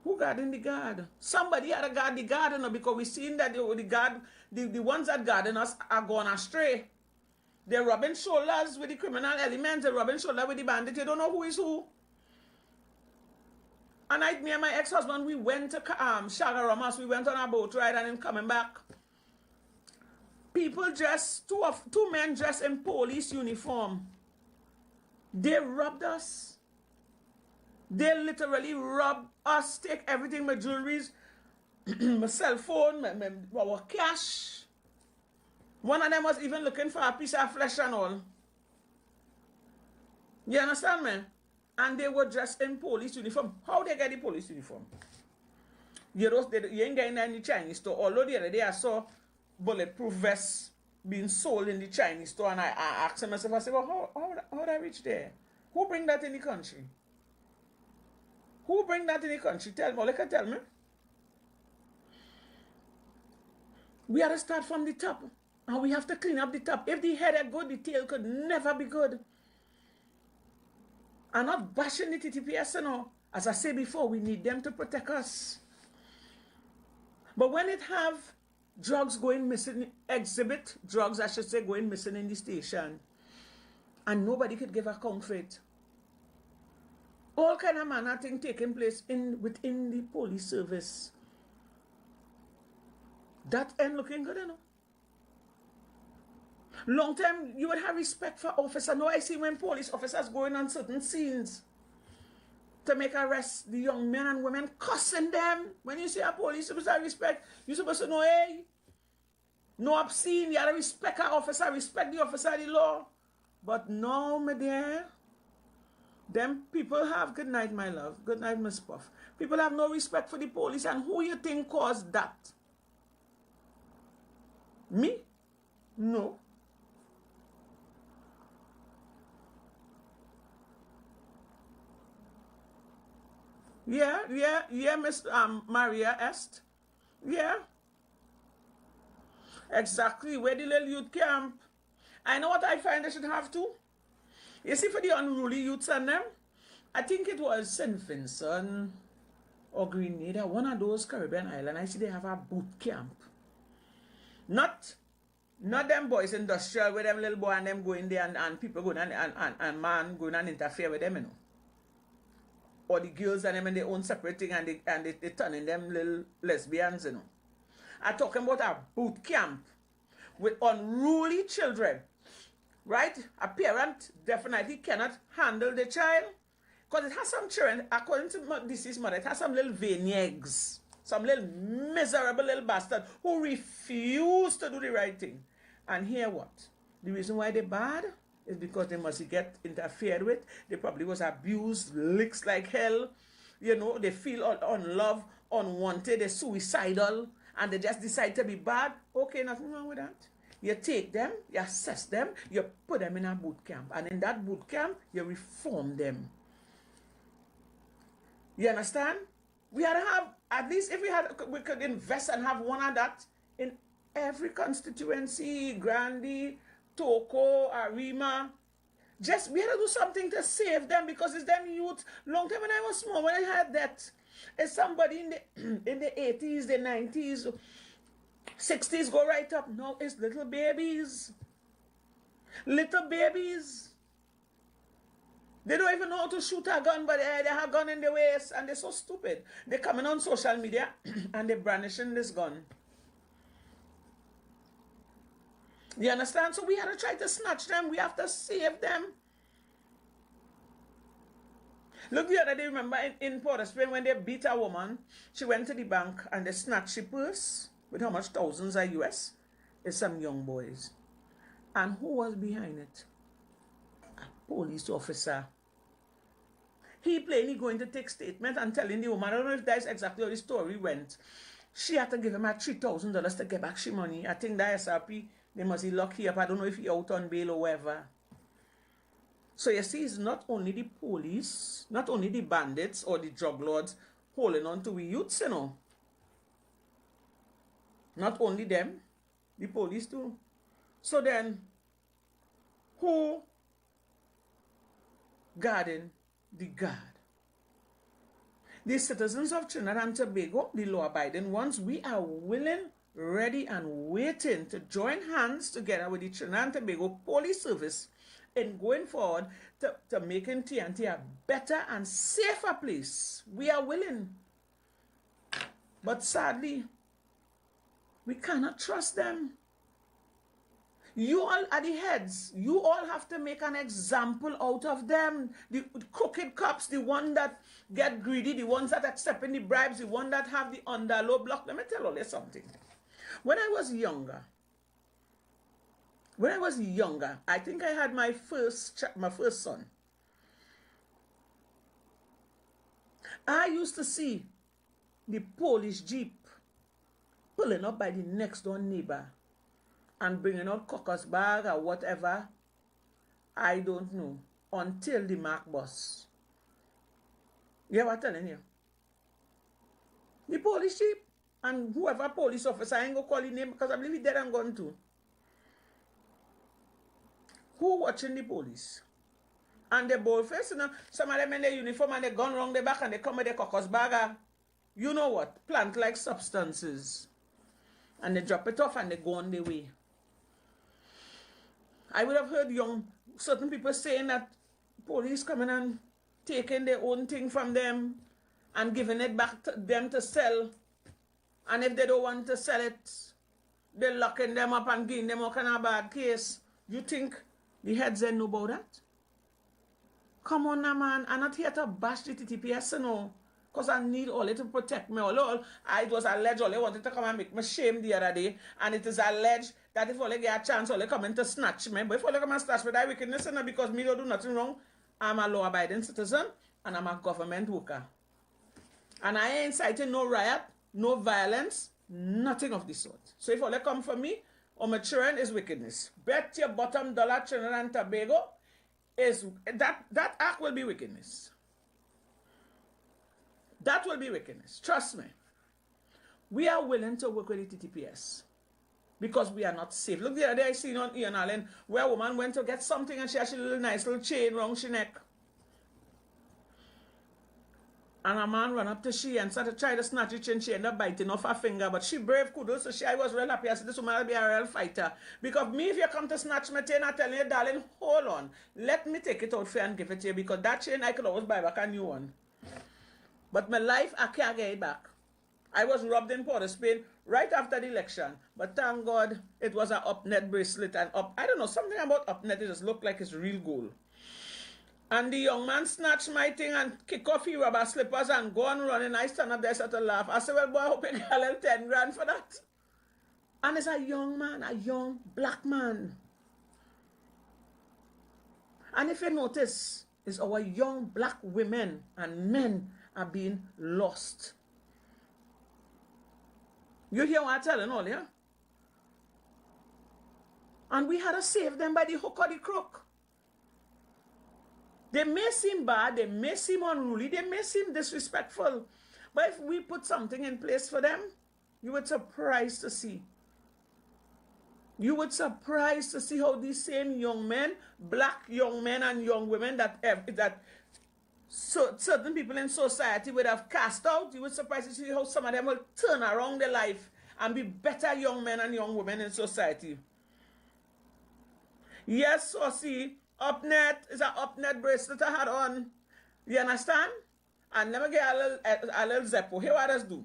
Who guarding the guard? Somebody had to guard the guard, because we've seen that the ones that guarding us are going astray. They're rubbing shoulders with the criminal elements. They're rubbing shoulders with the bandits. You don't know who is who. And me and my ex-husband, we went to Shagaramas. We went on a boat ride and then coming back. People dressed, two men dressed in police uniform. They robbed us. They literally robbed us, take everything, my jewelries, my cell phone, our cash. One of them was even looking for a piece of flesh and all. You understand me? And they were dressed in police uniform. How they get the police uniform? You ain't getting that in the Chinese store. Although the other day I saw bulletproof vests being sold in the Chinese store, and I asked myself, I said, well, how did I reach there? Who bring that in the country? Who bring that in the country? Tell me, tell me. We have to start from the top. And we have to clean up the top. If the head is good, the tail could never be good. I'm not bashing the TTPS, As I said before, we need them to protect us. But when it have drugs going missing, exhibit drugs, I should say, going missing in the station, and nobody could give account for it. All kind of manner thing taking place within the police service. That ain't looking good, Long time, you would have respect for officers. Now I see when police officers going on certain scenes to make arrest the young men and women, cussing them. When you see a police officer respect, you're supposed to know, hey, no obscene, you gotta respect our officer, respect the officer of the law. But no, my dear, them people have, good night, my love, good night, Miss Puff. People have no respect for the police, and who you think caused that? Me? No. Yeah, Miss Maria Est. Yeah. Exactly, where the little youth camp. I know what I find they should have to. You see, for the unruly youths and them, I think it was St. Vincent or Grenada, one of those Caribbean islands, I see they have a boot camp. Not them boys industrial where them little boy and them going there and people going and man going and interfere with them, Or the girls and them in their own separate thing and they turning them little lesbians, I'm talking about a boot camp with unruly children, right? A parent definitely cannot handle the child because it has some children, according to deceased mother, it has some little veiny eggs, some little miserable little bastard who refuse to do the right thing. And here what? The reason why they're bad is because they must get interfered with. They probably was abused, licks like hell. They feel unloved, unwanted, they're suicidal, and they just decide to be bad. Okay, nothing wrong with that. You take them, you assess them, you put them in a boot camp. And in that boot camp, you reform them. You understand? We had to have, at least if we could invest and have one of that in every constituency, Grandi, Toko, Arima. We had to do something to save them because it's them youth. Long time when I was small, when I had that, it's somebody in the 80s, the 90s, 60s go right up. No, it's little babies. Little babies. They don't even know how to shoot a gun, but they have a gun in their waist and they're so stupid. They're coming on social media and they're brandishing this gun. You understand? So we had to try to snatch them. We have to save them. Look, the other day, remember in Port of Spain when they beat a woman, she went to the bank and they snatched her purse with how much thousands of US? It's some young boys. And who was behind it? A police officer. He plainly going to take statement and telling the woman, I don't know if that's exactly how the story went. She had to give him $3,000 to get back she money. I think that SRP, they must be lucky up. I don't know if he out on bail or whatever. So you see, it's not only the police, not only the bandits or the drug lords holding on to we youths, you know. Not only them, the police too. So then, who guarding the guard? The citizens of Trinidad and Tobago, the law-abiding ones, we are willing, ready, and waiting to join hands together with the Trinidad and Tobago Police Service in going forward to making TNT a better and safer place. We are willing. But sadly, we cannot trust them. You all are the heads. You all have to make an example out of them. The crooked cops, the ones that get greedy, the ones that accept the bribes, the ones that have the underlow block. Let me tell you something. When I was younger, I think I had my first son. I used to see the Polish Jeep pulling up by the next door neighbor and bringing out cockers bag or whatever, I don't know, until the Mark bus. You ever telling you? The Polish Jeep and whoever police officer, I ain't gonna call his name because I believe he's dead and gone too. Who watching the police? And they bold face, you know, some of them in their uniform and they gun round the back and they come with their cockers bag. You know what? Plant-like substances. And they drop it off and they go on their way. I would have heard certain people saying that police coming and taking their own thing from them and giving it back to them to sell. And if they don't want to sell it, they're locking them up and giving them all kind of bad case. You think the heads ain't know about that? Come on now, man. I'm not here to bash the TTPS, you know. Because I need all it to protect me. It was alleged all they wanted to come and make me shame the other day. And it is alleged that if only get a chance, all they come in to snatch me. But if only come and snatch me, that wickedness, and because me don't do nothing wrong, I'm a law-abiding citizen and I'm a government worker. And I ain't inciting no riot, no violence, nothing of the sort. So if all they come for me, or my children, is wickedness. Bet your bottom dollar, Trinidad and Tobago, is that act will be wickedness. That will be wickedness. Trust me. We are willing to work with the TTPS because we are not safe. Look, the other day I seen on Ian Allen where a woman went to get something and she had a little nice little chain around her neck. And a man ran up to she and started trying to snatch it and she ended up biting off her finger. But she brave kudos, so I was real happy. I said, this woman will be a real fighter. Because me, if you come to snatch my chain, I tell you, darling, hold on. Let me take it out for you and give it to you. Because that chain, I could always buy back a new one. But my life, I can't get it back. I was robbed in Port of Spain right after the election. But thank God, it was an upnet bracelet. And I don't know, something about upnet, it just looked like it's real gold. And the young man snatched my thing and kick off his rubber slippers and go on running. I stand up there, start to laugh. I said, well, boy, I hope you get a little 10 grand for that. And it's a young man, a young black man. And if you notice, it's our young black women and men are being lost. You hear what I'm telling all, yeah? And we had to save them by the hook or the crook. They may seem bad, they may seem unruly, they may seem disrespectful. But if we put something in place for them, you would surprised to see. You would surprised to see how these same young men, black young men and young women that certain people in society would have cast out, you would surprised to see how some of them will turn around their life and be better young men and young women in society. Yes, so see, upnet is an upnet bracelet I had on. You understand? And let me get a little Zeppo. Here what I just do.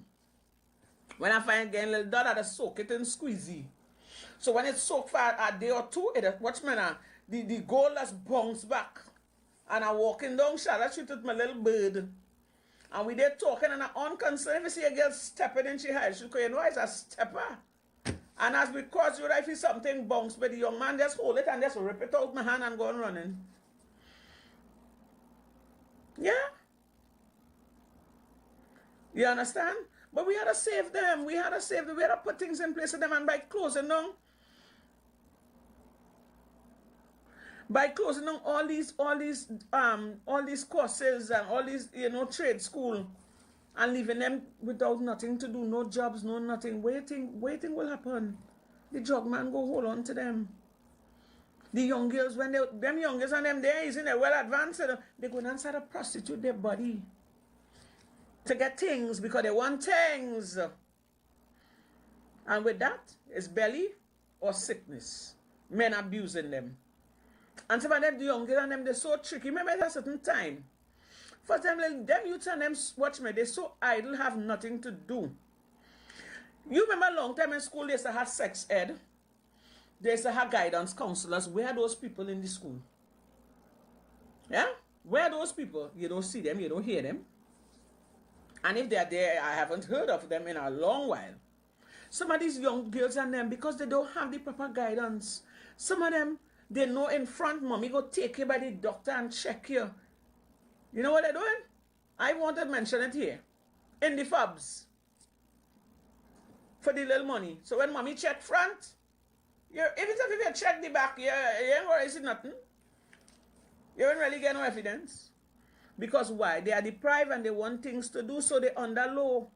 When I find getting a little dot, I just soak it in squeezy. So when it's soaked for a day or two, watch me now, the gold just bounce back. And I'm walking down Charlotte Street with my little bird. And we there talking and I'm unconcerned. If you see a girl stepping in she high, she go, you know, it's a stepper. And as we cross you, I feel something bounce, but the young man just hold it and just rip it out my hand and go on running. Yeah? You understand? But we had to save them. We had to save them. We had to put things in place for them. And by closing down all these courses and all these, trade school and leaving them without nothing to do, no jobs, no nothing. Waiting will happen. The drug man go hold on to them. The young girls, when them young girls and them there is in a well advanced, they go and start to prostitute their body to get things because they want things. And with that, it's belly or sickness. Men abusing them. And some of them, the young girls and them, they're so tricky. Remember at a certain time, for them youths and them, watch me, they're so idle, have nothing to do. You remember a long time in school, they used to have sex ed. They used to have guidance counselors. Where are those people in the school? Yeah? Where are those people? You don't see them, you don't hear them. And if they're there, I haven't heard of them in a long while. Some of these young girls and them, because they don't have the proper guidance, some of them, they know in front, mommy go take you by the doctor and check you. You know what they're doing? I want to mention it here. In the fobs. For the little money. So when mommy check front, even if you check the back, you ain't worried see nothing. You don't really get no evidence. Because why? They are deprived and they want things to do, so they under law.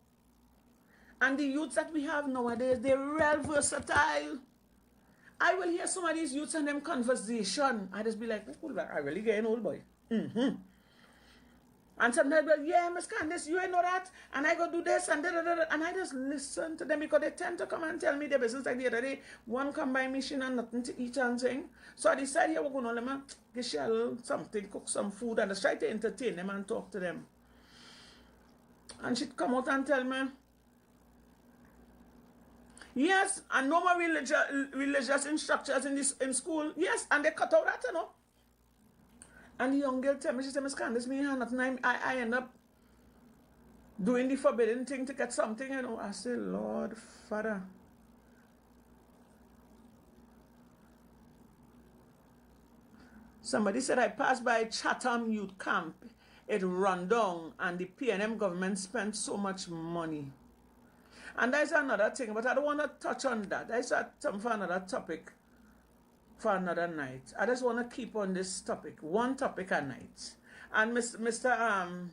And the youths that we have nowadays, they're real versatile. I will hear some of these youths and them conversation. I just be like, oh, I really get an old boy. And sometimes they'll be like, yeah, Miss Candice, you ain't know that. And I go do this and da-da-da-da. And I just listen to them because they tend to come and tell me their business. Like the other day, one come by me, she had nothing to eat and thing. So I decided, yeah, we're going to let me get she a little something, cook some food, and just try to entertain them and talk to them. And she'd come out and tell me, yes, and no more religious instructors in school. Yes, and they cut out that, you know. And the young girl tell me, she said, Miss Candice, me and nothing. I end up doing the forbidden thing to get something, you know. I say, Lord, Father. Somebody said, I passed by Chatham Youth Camp. It run down, and the PNM government spent so much money. And that's another thing, but I don't want to touch on that. That's something for another topic, for another night. I just want to keep on this topic, one topic a night. And Mr.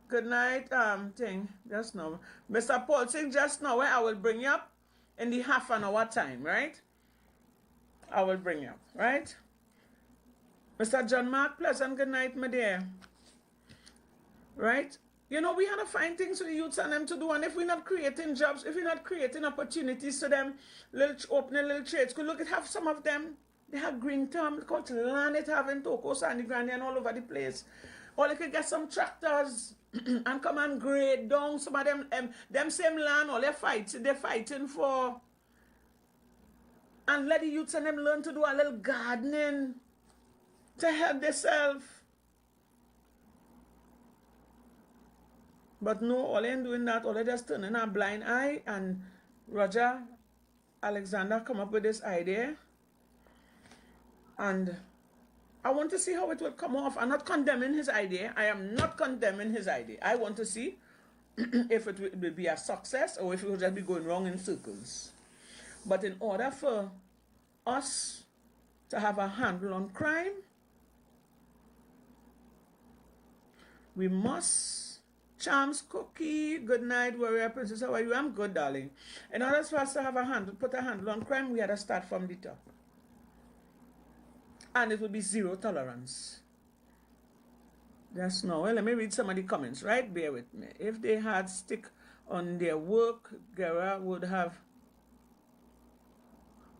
Good night, thing, just now. Mr. Paul Singh, just now, I will bring you up in the half an hour time, right? I will bring you up, right? Mr. John Mark, pleasant good night, my dear. Right? You know, we have to find things for the youths and them to do. And if we're not creating jobs, if we're not creating opportunities to them, opening little trade school, look at have some of them. They have green thumb, look how land it have in Toko, Sandy Grande, and all over the place. Or they could get some tractors and come and grade down some of them same land, all they're fighting for. And let the youths and them learn to do a little gardening to help themselves. But no, all ain't doing that. All they just turning a blind eye. And Roger Alexander come up with this idea. And I want to see how it will come off. I'm not condemning his idea. I am not condemning his idea. I want to see if it will be a success or if it will just be going wrong in circles. But in order for us to have a handle on crime, we must... Charms Cookie, good night, Warrior Princess. How are you? I'm good, darling. In order for us to have put a handle on crime, we had to start from the top. And it will be zero tolerance. Just now. Well, let me read some of the comments, right? Bear with me. If they had stick on their work, Guerra would have...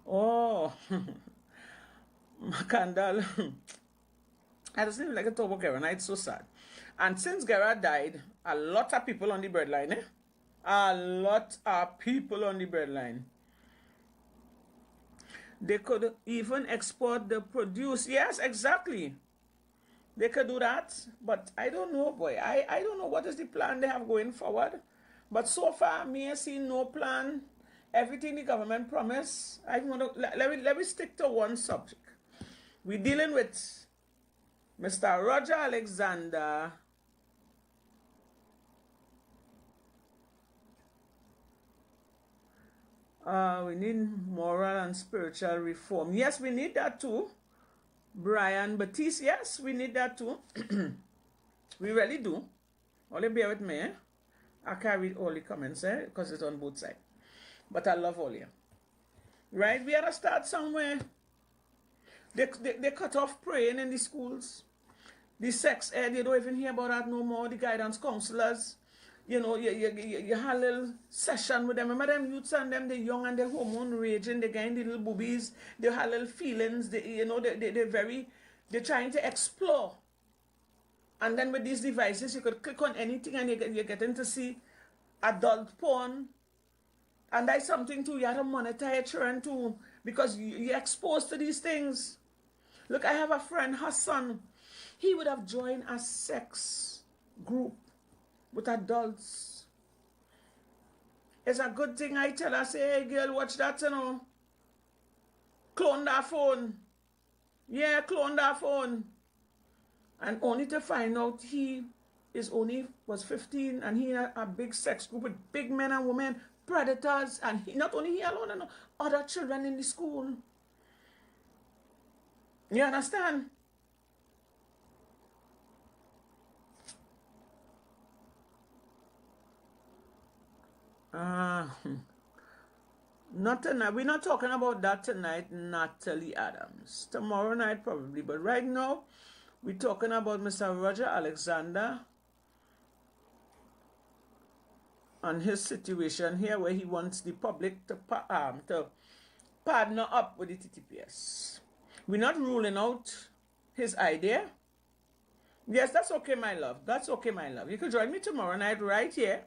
Oh, Macandal. I just feel like a talk about Guerra, it's so sad. And since Guerra died, a lot of people on the breadline, A lot of people on the breadline. They could even export the produce. Yes, exactly. They could do that. But I don't know, boy. I don't know what is the plan they have going forward. But so far, me I see no plan. Everything the government promised. Let me stick to one subject. We're dealing with Mr. Roger Alexander. We need moral and spiritual reform. Yes, we need that too. Brian Batiste, yes, we need that too. We really do. Only bear with me. I can't read all the comments, because it's on both sides. But I love all you. Right? We had to start somewhere. They cut off praying in the schools. The sex ed, you don't even hear about that no more. The guidance counselors, you had a little session with them. Remember them youths and them, they're young and they're hormone raging, they're getting the little boobies, they have little feelings, they're trying to explore. And then with these devices, you could click on anything and you're getting to see adult porn. And that's something too, you have to monitor your children too, because you're exposed to these things. Look, I have a friend, her son, he would have joined a sex group with adults. It's a good thing I tell her, say, hey girl, watch that, Clone that phone. Yeah, clone that phone. And only to find out he was 15 and he had a big sex group with big men and women, predators, and not only he alone, and other children in the school. You understand? Not tonight. We're not talking about that tonight, Natalie Adams. Tomorrow night probably, but right now we're talking about Mr. Roger Alexander and his situation here, where he wants the public to partner up with the TTPS. We're not ruling out his idea. Yes, that's okay, my love. That's okay, my love. You could join me tomorrow night right here,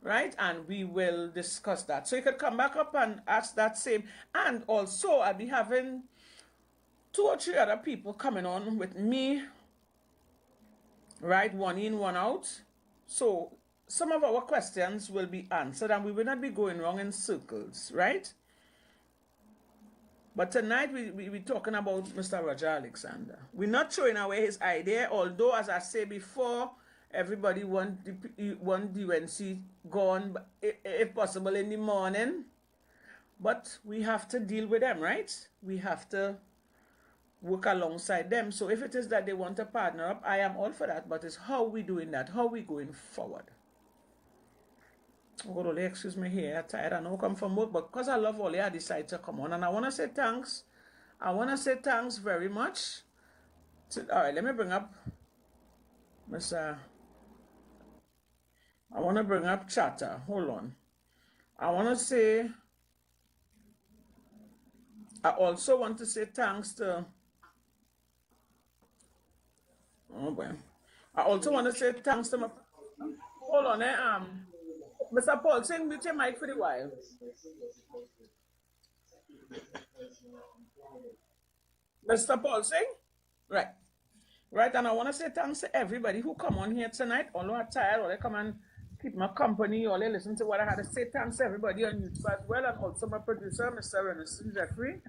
right? And we will discuss that. So you could come back up and ask that same. And also, I'll be having 2 or 3 other people coming on with me, right? One in, one out. So some of our questions will be answered and we will not be going wrong in circles, right? But tonight we're talking about Mr. Roger Alexander. We're not throwing away his idea, although, as I say before, everybody want the UNC gone, if possible, in the morning. But we have to deal with them, right? We have to work alongside them. So if it is that they want to partner up, I am all for that. But it's how we doing that, how we going forward. Oh, God, excuse me here. I'm tired. I know come from work, but because I love Oli, I decided to come on. And I want to say thanks. I want to say thanks very much. All right, let me bring up Mr. I want to bring up Chatter. Hold on. I also want to say thanks to, oh boy. I also want to say thanks to my, hold on, Mr. Paul, sing with your mic for a while. Mr. Paul, sing? Right. Right, and I want to say thanks to everybody who come on here tonight, although I'm tired, or they come and keep my company, or they listen to what I had to say. Thanks to everybody on YouTube as well, and also my producer, Mr. Renison Jeffrey.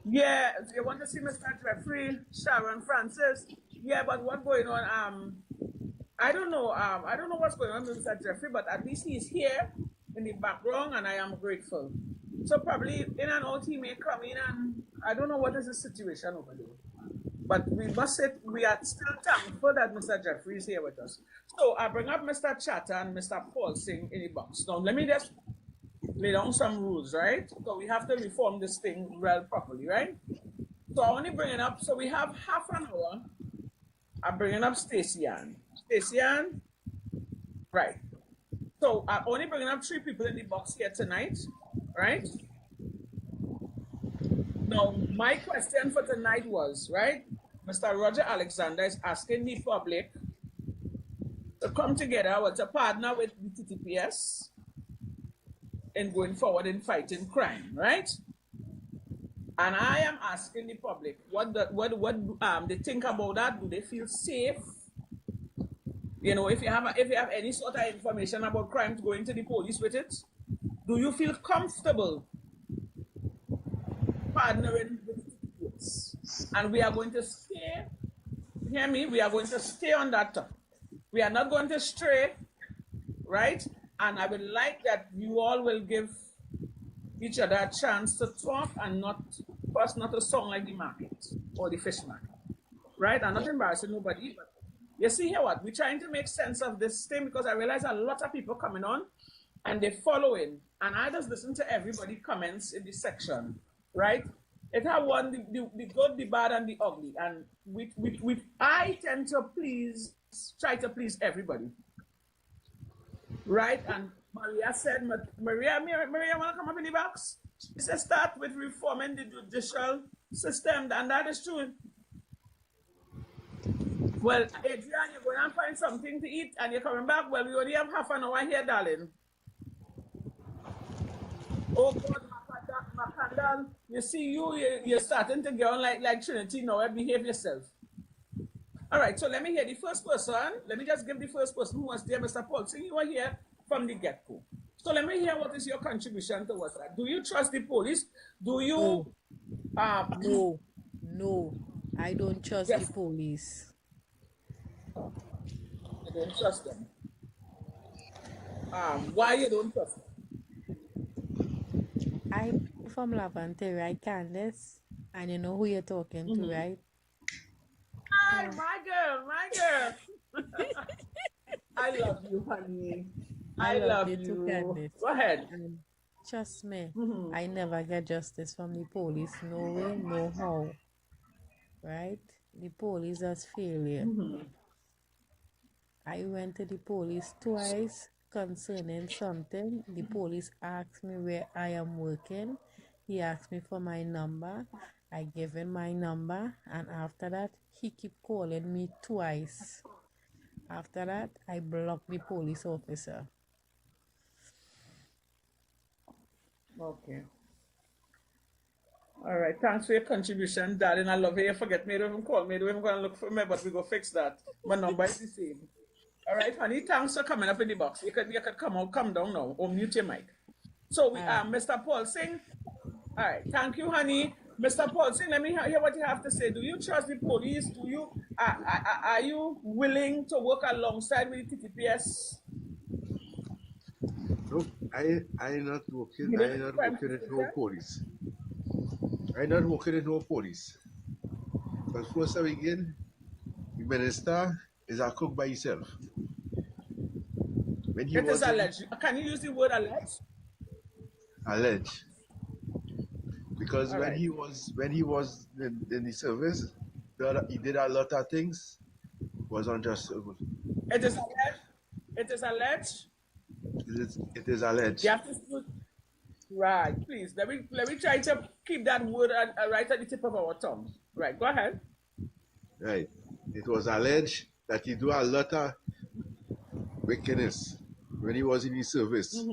Yeah, if you want to see Mr. Jeffrey, Sharon Francis. Yeah, but what's going on? I don't know what's going on with Mr. Jeffrey, but at least he's here in the background, and I am grateful. So probably in and out he may come in, and I don't know what is the situation over there. But we must say we are still thankful that Mr. Jeffrey is here with us. So I bring up Mr. Chatter and Mr. Paul Singh in the box. Now let me just lay down some rules, right? So we have to reform this thing well properly, right? So I only bring it up. So we have half an hour. I'm bringing up Stacey Ann. Stacey Ann, right? So I'm only bringing up 3 people in the box here tonight, right? Now my question for tonight was, right? Mr. Roger Alexander is asking the public to come together with a partner with the TTPS in going forward in fighting crime, right? And I am asking the public what they think about that. Do they feel safe? You know, if you have any sort of information about crime, to go into the police with it. Do you feel comfortable partnering with the TTPS? And we are going to stay. Hear me? We are going to stay on that. We are not going to stray, right? And I would like that you all will give each other a chance to talk and not to sound like the market or the fish market, right? I'm not embarrassing nobody, but You see here what? We're trying to make sense of this thing because I realize a lot of people coming on and they're following. And I just listen to everybody comments in this section, right? It have one, the good, the bad, and the ugly. And I tend to try to please everybody, right? And Maria said, Maria want to come up in the box? She said, start with reforming the judicial system, and that is true. Well, Adrian, you're going to find something to eat and you're coming back. Well, we only have half an hour here, darling. Oh, God, Macandal, you see, you're starting to get on like Trinity now. Behave yourself. All right, so let me hear the first person. Let me just give the first person who was there, Mr. Paul. So you were here from the get-go. So let me hear what is your contribution towards that. Do you trust the police? Do you... No, I don't trust the police. You don't trust them. Why you don't trust them? I'm from Lavante, right, Candice? And you know who you're talking to, right? Hi, my girl. I love you, honey. I love you too, Candice. Go ahead. Trust me, I never get justice from the police. No way, no how. Right? The police has failure. I went to the police twice concerning something. The police asked me where I am working. He asked me for my number. I gave him my number, and after that, he keep calling me twice. After that, I blocked the police officer. Okay. All right. Thanks for your contribution, darling. I love you. Forget me. Don't even call me. Don't even go and look for me, but we go fix that. My number is the same. All right, honey. Thanks for coming up in the box. You could come down now or mute your mic. So we Mr. Paul Singh. All right. Thank you, honey. Mr. Paul Singh, let me hear what you have to say. Do you trust the police? Do you are you willing to work alongside with the TTPS? No, I not working. I not working with no police. I not working with no police. But first of again, the minister is a cook by himself. When he is alleged. Can you use the word alleged? Alleged. Because when he was in the service, he did a lot of things was unjust. It is alleged. It is alleged. It is alleged. You have to speak. Right, please. Let me try to keep that word right at the tip of our tongue. Right, go ahead. Right. It was alleged that he do a lot of wickedness when he was in his service.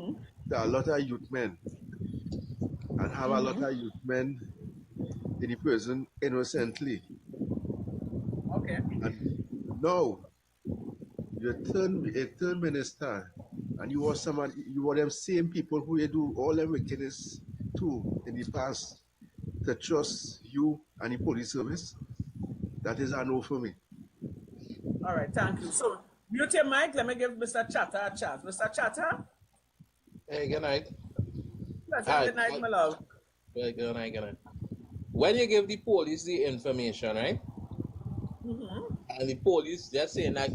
There are a lot of youth men and have a lot of youth men in the prison innocently. Okay. And now you turn minister, and you were them same people who you do all them wickedness to in the past to trust you and the police service. That is a no for me. All right, thank you. So mute your mic. Let me give Mr. Chatter a chance. Mr. Chatter. Hey, good night. Good night, my love. Good night. When you give the police the information, right? And the police just saying that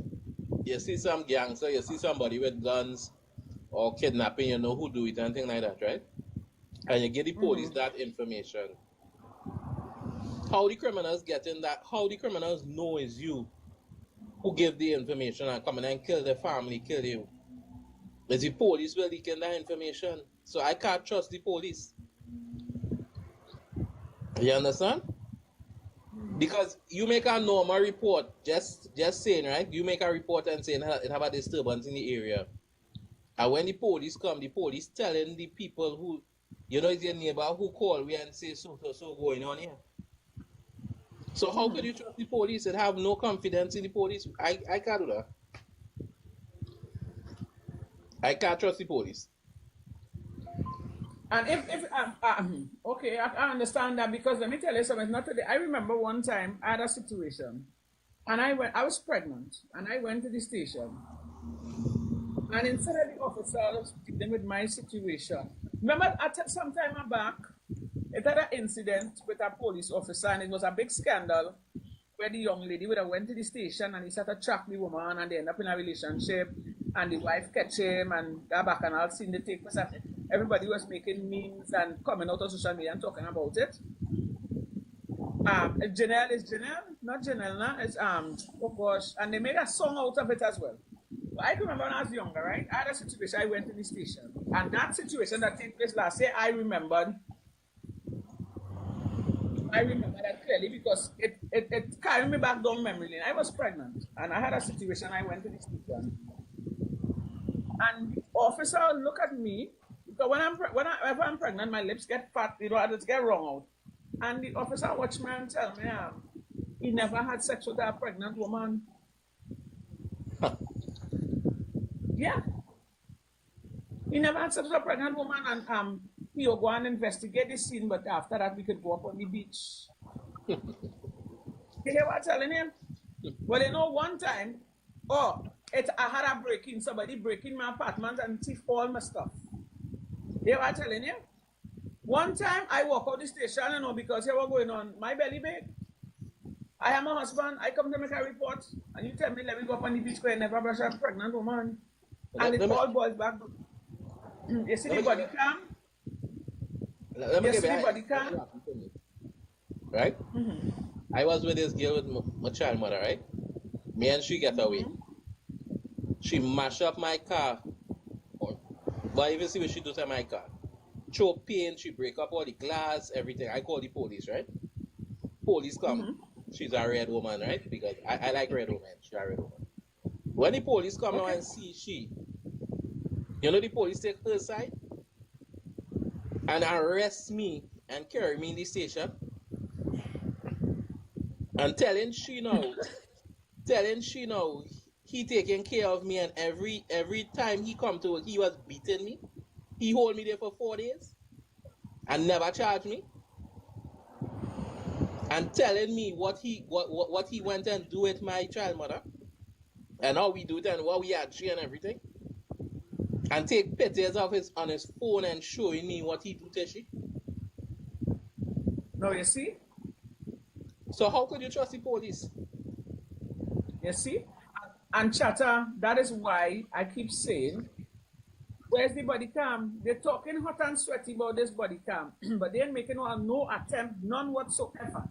you see some gangster, you see somebody with guns or kidnapping, you know who do it and things like that, right? And you give the police that information. How the criminals getting that? How the criminals know is you who give the information and come in and kill the family, kill you? Is the police will leaking that information? So I can't trust the police. You understand? Because you make a normal report, just saying, right? You make a report and saying it have a disturbance in the area. And when the police come, the police telling the people who, you know, it's your neighbor who call me and say so going on here. So how could you trust the police and have no confidence in the police? I can't do that. I can't trust the police. And okay, I understand that, because let me tell you something. Not today. I remember one time I had a situation, and I was pregnant, and I went to the station, and instead of the officers dealing with my situation, remember some time back, it had an incident with a police officer, and it was a big scandal where the young lady would have went to the station and he started track the woman and they end up in a relationship and the wife catch him and that bacchanal scene they take place and everybody was making memes and coming out on social media and talking about it. Janelle is Janelle, not Janelle, nah? It's oh gosh, and they made a song out of it as well. But I can remember when I was younger, right? I had a situation, I went to the station, and that situation that took place last year, I remember that clearly because it carried me back down memory lane. I was pregnant and I had a situation, I went to the station, and the officer look at me because whenever I'm pregnant, my lips get fat, you know, I just get wrong out. And the officer watched me and tell me he never had sex with a pregnant woman. Yeah. He never had sex with a pregnant woman and he'll go and investigate the scene, but after that we could go up on the beach. You hear what I'm telling him? Well, you know, one time, I had a break-in, somebody break in my apartment and thief all my stuff. You hear what I'm telling you? One time I walk out the station, you know, because here was going on, my belly big. I am a husband, I come to make a report, and you tell me, let me go up on the beach where I never brush a pregnant woman. And it all boils back. You see the body cam? You see the body cam? Right? I was with this girl with my child mother, right? Me and she get away. She mash up my car. But even see what she do to my car. Throw paint, she break up all the glass, everything. I call the police, right? Police come. She's a red woman, right? Because I like red women. She's a red woman. When the police come now and see she, you know the police take her side and arrest me and carry me in the station and telling she now he taking care of me and every time he come to work he was beating me. He hold me there for 4 days and never charge me. And telling me what he went and do with my child mother and how we do it and what we agree and everything. And take pictures of on his phone and showing me what he do to she. No, you see? So how could you trust the police? You see? And Chatter, that is why I keep saying, where's the body cam? They're talking hot and sweaty about this body cam, but they ain't making no attempt, none whatsoever,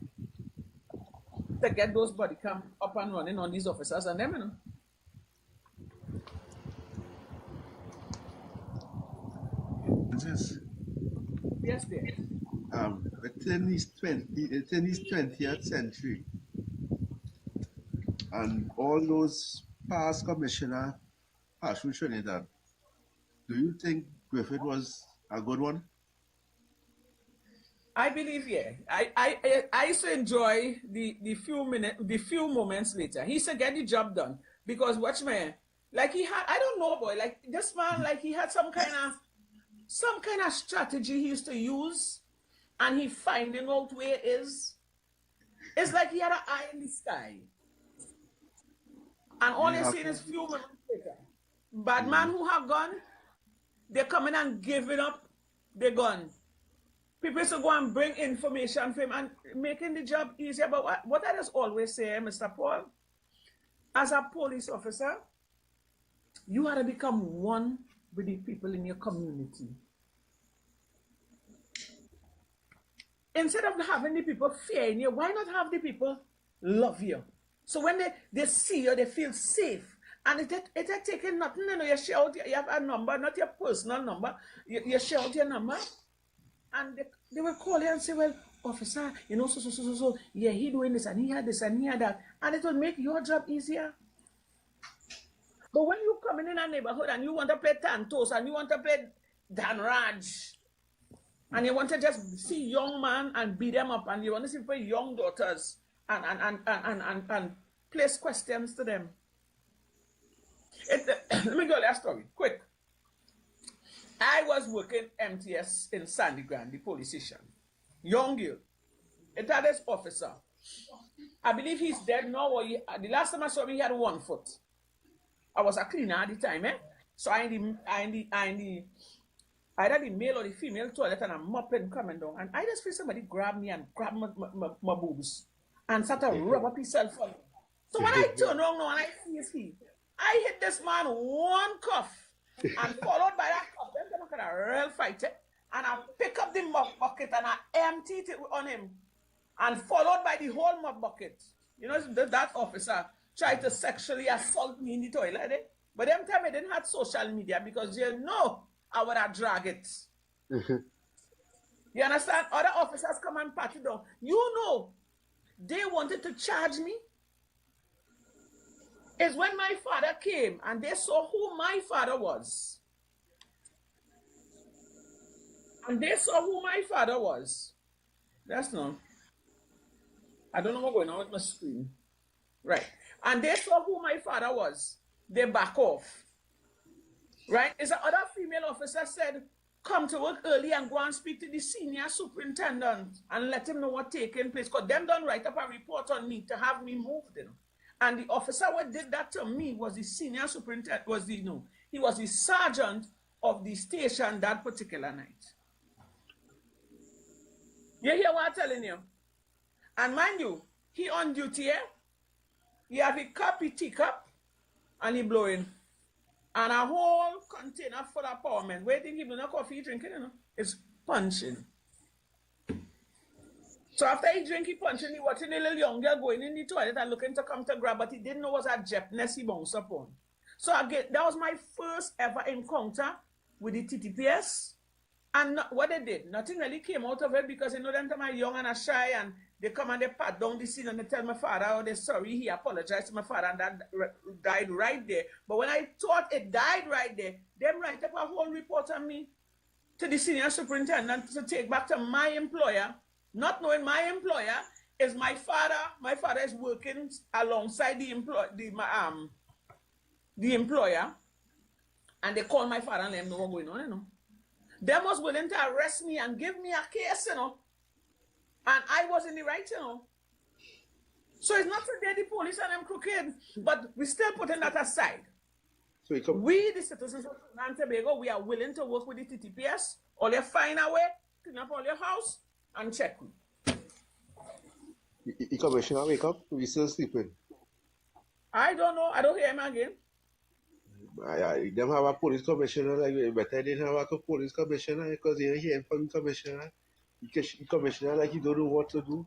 to get those body cam up and running on these officers and them, you know. Yes, dear. Within this 20th century, and all those past commissioner passed through Trinidad, do you think Griffith was a good one? I believe, yeah. I used to enjoy the few moments later. He used to get the job done because watch me, like he had, I don't know, boy, like this man, like he had some kind of strategy he used to use, and he finding out where it is. It's like he had an eye in the sky, and all you see is few moments later. Bad man who have gone, they're coming and giving up their gun. People used to go and bring information for him and making the job easier. But what I just always say, Mr. Paul, as a police officer, you have to become one with the people in your community. Instead of having the people fearing you, why not have the people love you? So when they see you, they feel safe. And it ain't taking nothing, you know, you shout, you have a number, not your personal number, you shout your number. And they will call you and say, well, officer, you know, so, yeah, he doing this, and he had this, and he had that. And it will make your job easier. But when you come in a neighborhood and you want to play Tantos, and you want to play Dan Raj, and you want to just see young man and beat them up, and you want to see for young daughters and place questions to them. Let me go last story, quick. I was working MTS in Sandy Grand, the police station. Young girl. It had this officer. I believe he's dead now. Or the last time I saw him, he had 1 foot. I was a cleaner at the time, eh? So I in the either the male or the female toilet, and I'm mopping coming down. And I just feel somebody grab me and grab my boobs and start to rub up himself on him. So when I turn around now and I face him, I hit this man one cuff and followed by that cuff, then they look at a real fight. And I pick up the mop bucket and I emptied it on him. And followed by the whole mop bucket. You know, that officer tried to sexually assault me in the toilet. But them time I didn't have social media because you know I would have dragged it. You understand? Other officers come and pat it down. You know, they wanted to charge me. It's when my father came and they saw who my father was. And they saw who my father was. That's not. I don't know what's going on with my screen. Right. And they saw who my father was. They back off. Right? Is the other female officer said, come to work early and go and speak to the senior superintendent and let him know what's taking place. Because them don't write up a report on me to have me moved. You know? And the officer who did that to me was the senior superintendent, he was the sergeant of the station that particular night. You hear what I'm telling you? And mind you, he on duty here. He have a cup, he teacup, and he blowing. And a whole container full of power men. Waiting, he no coffee drinking, you know. It's punching. So after he drink, he punching, he watching a little young girl going in the toilet and looking to come to grab, but he didn't know was a Jepness he bounced upon. So again, that was my first ever encounter with the TTPS. And what they did, nothing really came out of it because you know them time are young and are shy and they come and they pat down the scene and they tell my father, oh, they're sorry, he apologized to my father and that died right there. But when I thought it died right there, them write up a whole report on me to the senior superintendent to take back to my employer, not knowing my employer is my father. My father is working alongside the employer, and they call my father and let him know what's going on, you know. They was willing to arrest me and give me a case, you know. And I was in the right, you know. So it's not today the police and them crooked, but we still putting that aside. So we, the citizens of Trinidad and Tobago, we are willing to work with the TTPS, or they find a way, clean up all your house, and check. The commissioner wake up, we still sleeping. I don't know, I don't hear him again. Them have a police commissioner, like better than have a police commissioner because you hear from the commissioner. The commissioner like he don't know what to do.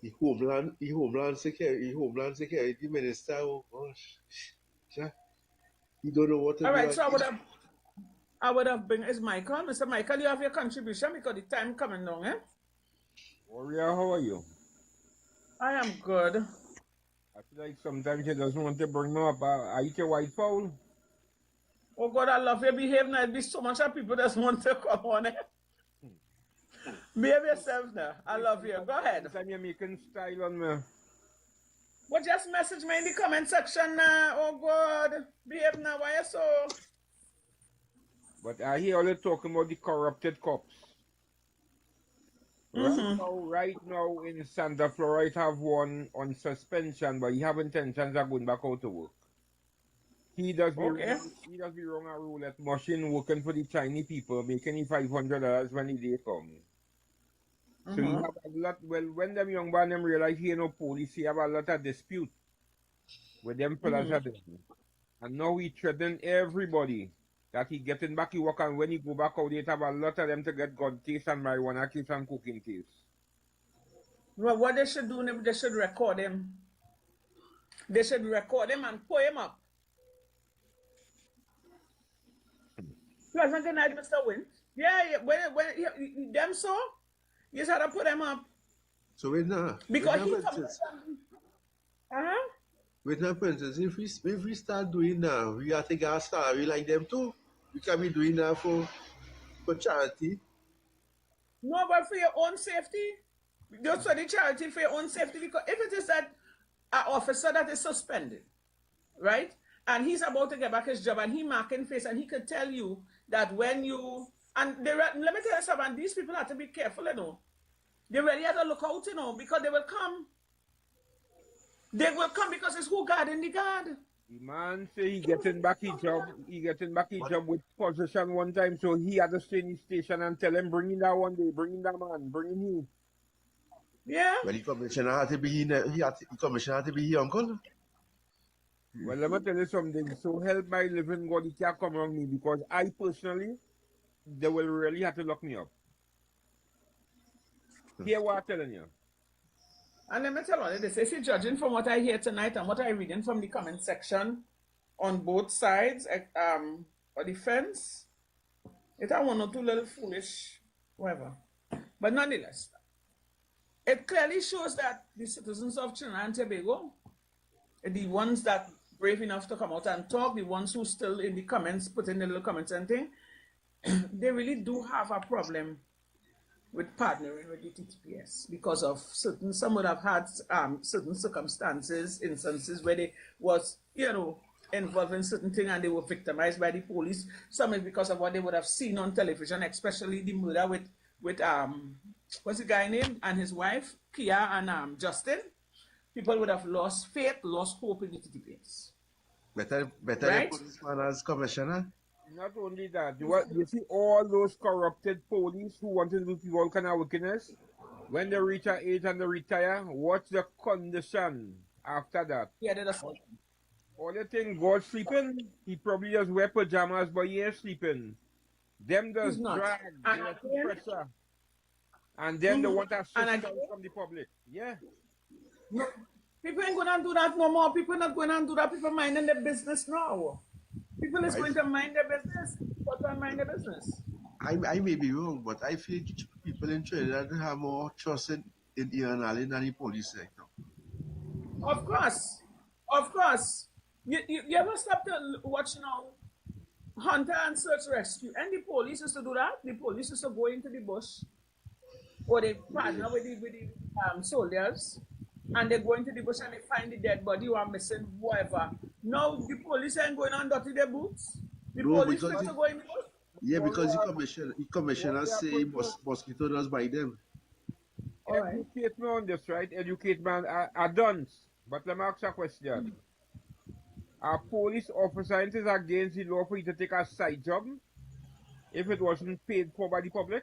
The Homeland Security Minister, oh gosh. Yeah. He don't know what to do. All right, so I would have been, is Michael. Mr. Michael, you have your contribution because the time coming down, eh? Warrior, how are you? I am good. I feel like sometimes you just want to bring me up. I eat your white fowl. Oh God, I love your behavior. There'll be so much of people that want to come on it. Behave yourself now. I love you. Go ahead. Time you're making style on me. Well, just message me in the comment section now. Oh God, behave now. Why you so? But I hear all the talking about the corrupted cops. Right now in Santa Flora, I have one on suspension, but he have intentions of going back out to work. He does be wrong a roulette machine working for the Chinese people, making $500 when the day comes. So he have a lot. Well, when them young man them realize he ain't no police, he have a lot of dispute with them fellas. And now he threaten everybody that he getting back to work, and when he go back out, they have a lot of them to get gun case and marijuana case and cooking case. Well, what they should do, they should record him. They should record him and pull him up. Pleasant good night, Mr. Wynn. Yeah, when them so, you just had to put him up. So wait now. Because he Wait now, Princess, if we start doing now, we have to get a salary like them too. We can be doing that for charity. No, but for your own safety. Just for the charity, for your own safety. Because if it is that an officer that is suspended, right? And he's about to get back his job and he marking face and he could tell you that when you, and let me tell you something, these people have to be careful, you know. They really have to look out, you know, because they will come. They will come because it's who guarding the guard. The man say he getting back his job. He getting back his job with possession one time, so he had to stay in his station and tell him bring in that one day, bring in that man, bring in he. Yeah. Well, the commissioner had to be the commissioner had to be here, uncle. Well, let me tell you something. So help my living God, he can't come around me because I personally, they will really have to lock me up. Hear what I'm telling you. And let me tell you this, see, judging from what I hear tonight and what I reading from the comment section on both sides, or the fence, it are one or two little foolish, whatever. But nonetheless, it clearly shows that the citizens of Trinidad and Tobago, the ones that brave enough to come out and talk, the ones who still in the comments, put in the little comments and thing, they really do have a problem with partnering with the TTPS because of some would have had certain circumstances, instances where they was, involved in certain things and they were victimized by the police. Some is because of what they would have seen on television, especially the murder with what's the guy name and his wife, Kia and Justin. People would have lost faith, lost hope in the TTPS. Better Right? policeman as commissioner. Not only that, you see all those corrupted police who want to do people all kind of wickedness, when they reach an age and they retire, what's the condition after that? Yeah, they just All the thing, God sleeping, he probably just wear pajamas, but he ain't sleeping. Them does He's not. drag, And they again- pressure. And then they want And assistance again- from the public. Yeah. No, people ain't going to do that no more. People not going to do that. People minding their business now. People is going to mind their business. But don't mind their business. I may be wrong, but I feel people in Trinidad have more trust in Ian Allen than the police sector. Of course. Of course. You ever stop to watch now Hunter and Search Rescue? And the police used to do that. The police used to go into the bush or they partner with the soldiers and they go into the bush and they find the dead body or missing whoever. Now the police ain't going on dirty their boots. The No, police because used to go in the bush. Yeah, because the commissioner say mosquito does bite them. All right. Educate me on this, right? Educate me. I don't. But let me ask you a question. Are police officers against the law for you to take a side job if it wasn't paid for by the public?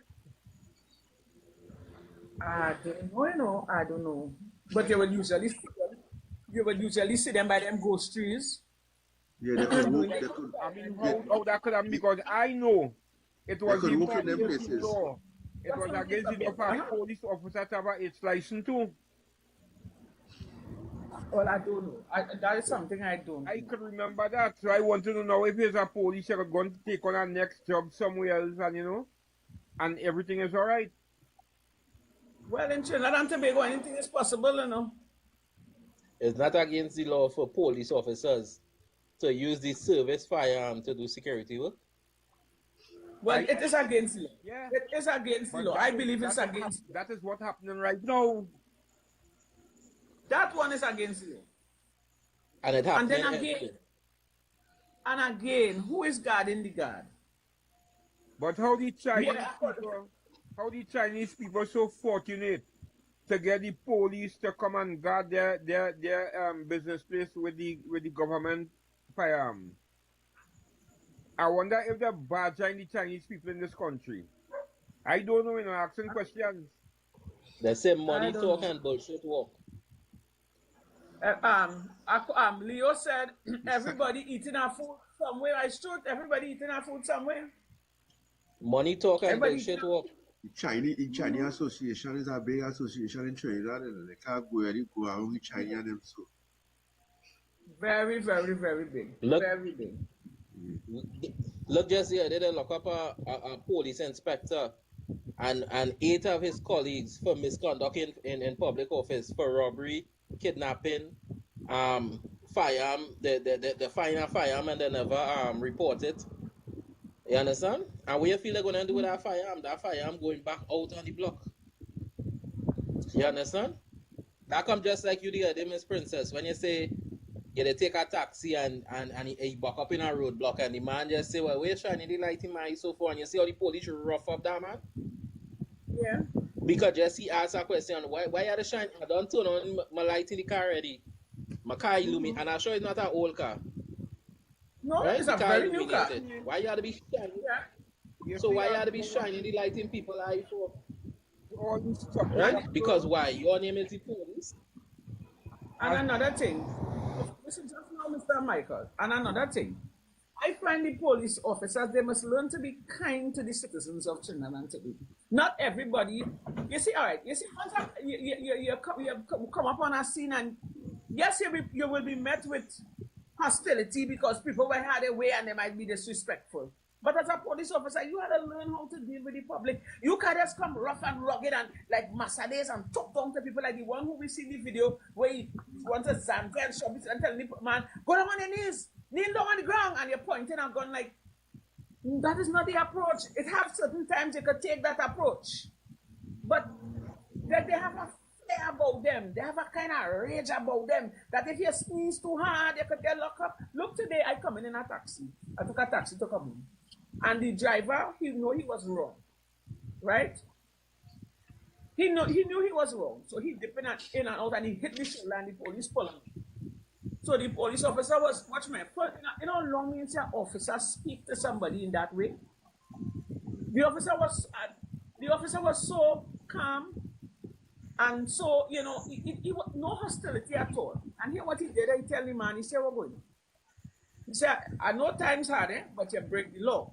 I don't know, I don't know. But you would usually see them by them ghost trees. Yeah, they could work. I mean, how that could happen? Because I know it was could work in against them the places. law. It was against the law for a police officer to have its license too. Well, I don't know. That is something I don't I know. could remember that. So I wanted to know if he's a police, you're going to take on a next job somewhere else and and everything is all right. Well, in Trinidad and Tobago, anything is possible. It's not against the law for police officers to use the service firearm to do security work. Well, it is against the law. Yeah. It is against the But law. I believe it's against. That is what's happening right now. That one is against the law. And it And happened. then again, who is guarding the guard? But how the Chinese people so fortunate to get the police to come and guard their business place with the government firearm? I wonder if they're badgering the Chinese people in this country. I don't know, asking questions. They say money I don't talk know. and bullshit walk. Leo said everybody eating our food somewhere. I should. Everybody eating our food somewhere. Money talk and Everybody- bullshit walk. The Chinese Association is a big association in Trinidad, and they can't go around with China and them so. Very, very, very big. Look- Very big. Look, just here, they lock up a police inspector and 8 of his colleagues for misconduct in public office, for robbery, kidnapping, firearm, the firearm and they never report it. You understand? And what you feel they're going to do with that firearm going back out on the block. You understand? That come just like you the other day, Miss Princess, when you say, yeah, they take a taxi and he back up in a roadblock and the man just say, well, we're shining the light in my eye so far, and you see how the police rough up that man? Yeah. Because Jesse asked a question, why are they shining? I don't turn on my light in the car already. My car illuminate, and I'm sure it's not an old car. No, right? it's The a car very new car. illuminated. Why you had to be shining? Yeah. So why you had to be shining the light in people's eye for? all these stuff is Right? Because why? Your name is the police. And another thing, listen just now, Mr. Michael, and another thing, I find the police officers, they must learn to be kind to the citizens of Trinidad and Tobago. Not everybody, you see, all right, you see, once you come up on a scene and yes, you will be met with hostility because people will have their way and they might be disrespectful. But as a police officer, you have to learn how to deal with the public. You can't just come rough and rugged and like Mercedes and talk down to people like the one who we see in the video where he wants a Zante and shove it and tell the man, go down on your knees, kneel down on the ground, and you're pointing and going like, that is not the approach. It has certain times you could take that approach. But they have a flair about them. They have a kind of rage about them that if you squeeze too hard, you could get locked up. Look, today I come in a taxi. I took a taxi to come in. And the driver, he knew he was wrong, right? He knew he was wrong. So he dipped in and out and he hit the shoulder and the police pulled him. So the police officer was, watch me, you know how long means an officer speak to somebody in that way? The officer was so calm and so, you know, he was no hostility at all. And here what he did, he tell the man, he said, we're going. He said, I know time's hard, but you break the law.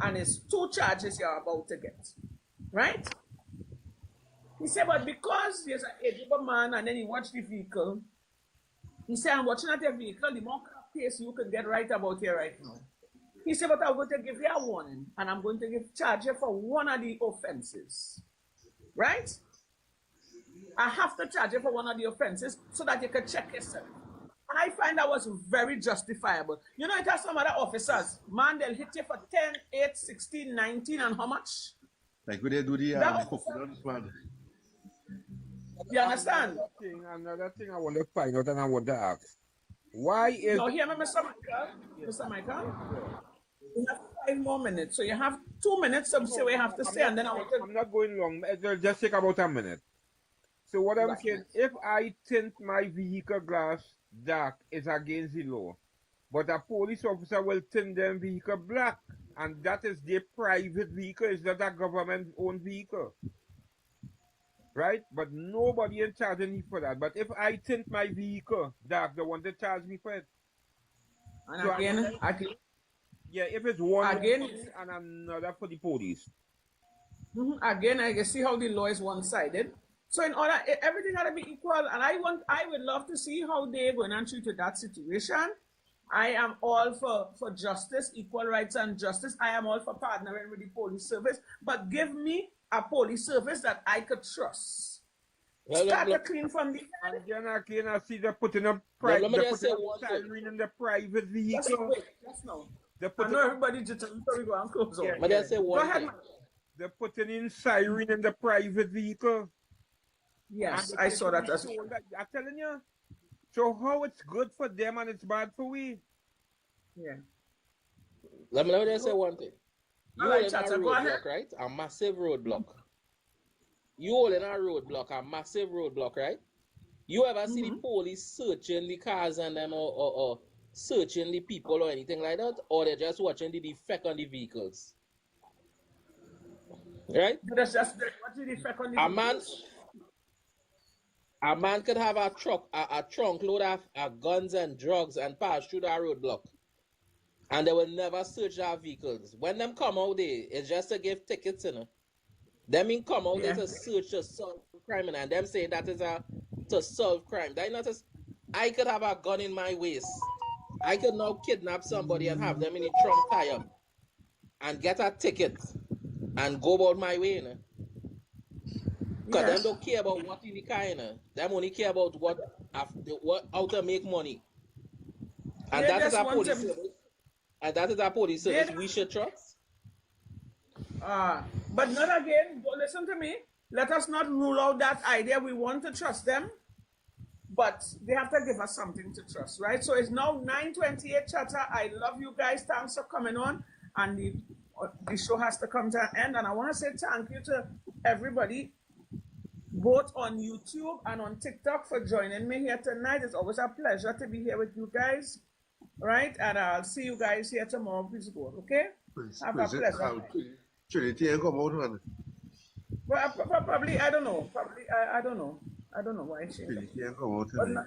And it's 2 charges you're about to get. Right? He said, but because there's an able man and then he watched the vehicle, he said, I'm watching at your vehicle, the more pace you can get right about here right now. He said, but I'm going to give you a warning and I'm going to charge you for one of the offenses. Right? I have to charge you for one of the offenses so that you can check yourself. And I find that was very justifiable. You know, it has some other officers. Man, they'll hit you for 10, 8, 16, 19, and how much? Like when they do the coconut man. You understand? Another thing I want to find out and I want to ask. Why is... Now, hear me, Mr. Michael. Mr. Michael? We have 5 more minutes. So you have 2 minutes to say what you have to say, and then I'm not going long. It'll just take about a minute. So what I'm saying, if I tint my vehicle glass dark, it's against the law. But a police officer will tint their vehicle black. And that is their private vehicle. It's not a government-owned vehicle. Right? But nobody is charging me for that. But if I tint my vehicle dark, they want to charge me for it. And so again, yeah, if it's one again, and another for the police. Again, I can see how the law is one-sided. So in order, everything got to be equal, and I would love to see how they're going to treat that situation. I am all for justice, equal rights and justice. I am all for partnering with the police service, but give me a police service that I could trust. Start to clean from the and then again, I see they're putting up siren in the private vehicle. Just now. I know everybody just go and close on. But I say one thing. They're putting in siren in the private vehicle. Yes, I saw that. I'm telling you. So how it's good for them and it's bad for we? Yeah. Let me just say one thing. You all right, in a roadblock, right? A massive roadblock. You all in a roadblock, a massive roadblock, right? You ever see the police searching the cars and them or searching the people or anything like that? Or they're just watching the defect on the vehicles? Right? That's just watching the defect on the vehicles. A man could have a trunk load of guns and drugs and pass through that roadblock. And they will never search their vehicles. When them come out there, it's just to give tickets, you know. Them mean come out there to search to solve crime, and them say that is to solve crime. That not I could have a gun in my waist. I could now kidnap somebody and have them in the trunk tire and get a ticket and go about my way, you know. Because them don't care about what in the car, you know. Them only care about how to make money. And that is our police service. And that is our police service we should trust. But not again, don't listen to me. Let us not rule out that idea. We want to trust them, but they have to give us something to trust, right? So it's now 9:28 chatter. I love you guys. Thanks for coming on. And the show has to come to an end. And I want to say thank you to everybody, both on YouTube and on TikTok, for joining me here tonight. It's always a pleasure to be here with you guys. right? And I'll see you guys here tomorrow, please God, okay? Have a pleasant night. Trinity ain't come out, man. Well, probably, I don't know. Probably, I don't know. I don't know why she ain't Trinity coming. ain't come out But tonight.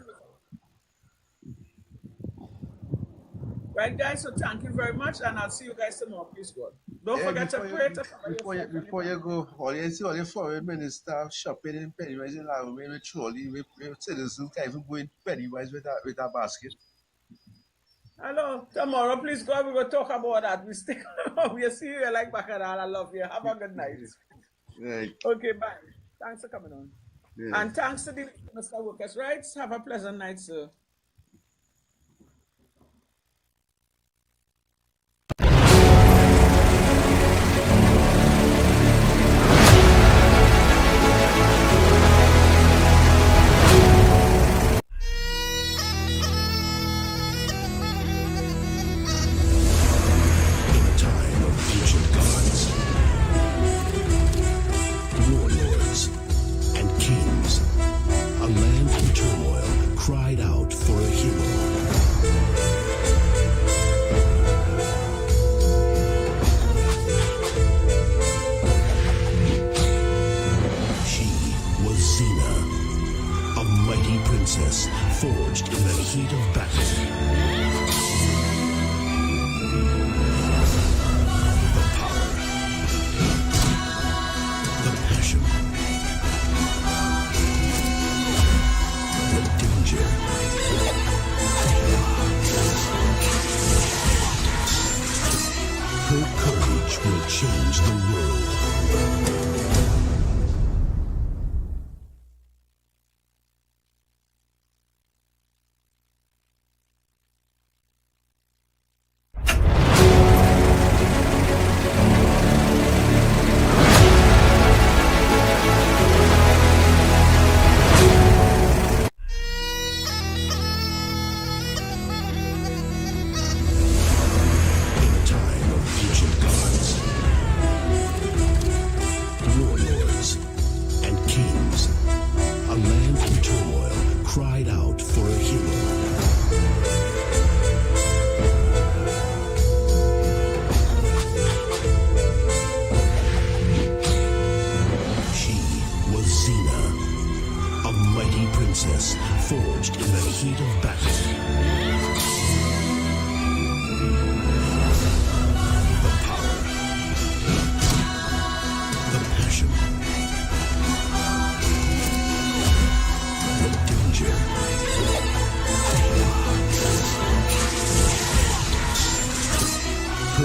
right, guys, so thank you very much, and I'll see you guys tomorrow, please God. Don't forget to pray to cover yourself and before you go, all the foreign minister shopping in Pennywise in Lagos with trolley, with citizens can't even go in Pennywise with a basket. Hello, tomorrow, please God, we will talk about that. We stick. We see you like Baccarat. I love you. Have a good night. Right. Okay, bye. Thanks for coming on. Yeah. And thanks to the Mr. Workers' Rights. Have a pleasant night, sir. In a time of ancient gods, warlords, and kings, a land in turmoil cried out for a hero. She was Xena, a mighty princess forged in the heat of battle. The power, the passion, the danger. Her courage will change the world. In a time of ancient gods, warlords, and kings, a land in turmoil cried out for a hero. She was Xena, a mighty princess forged in the heat of battle.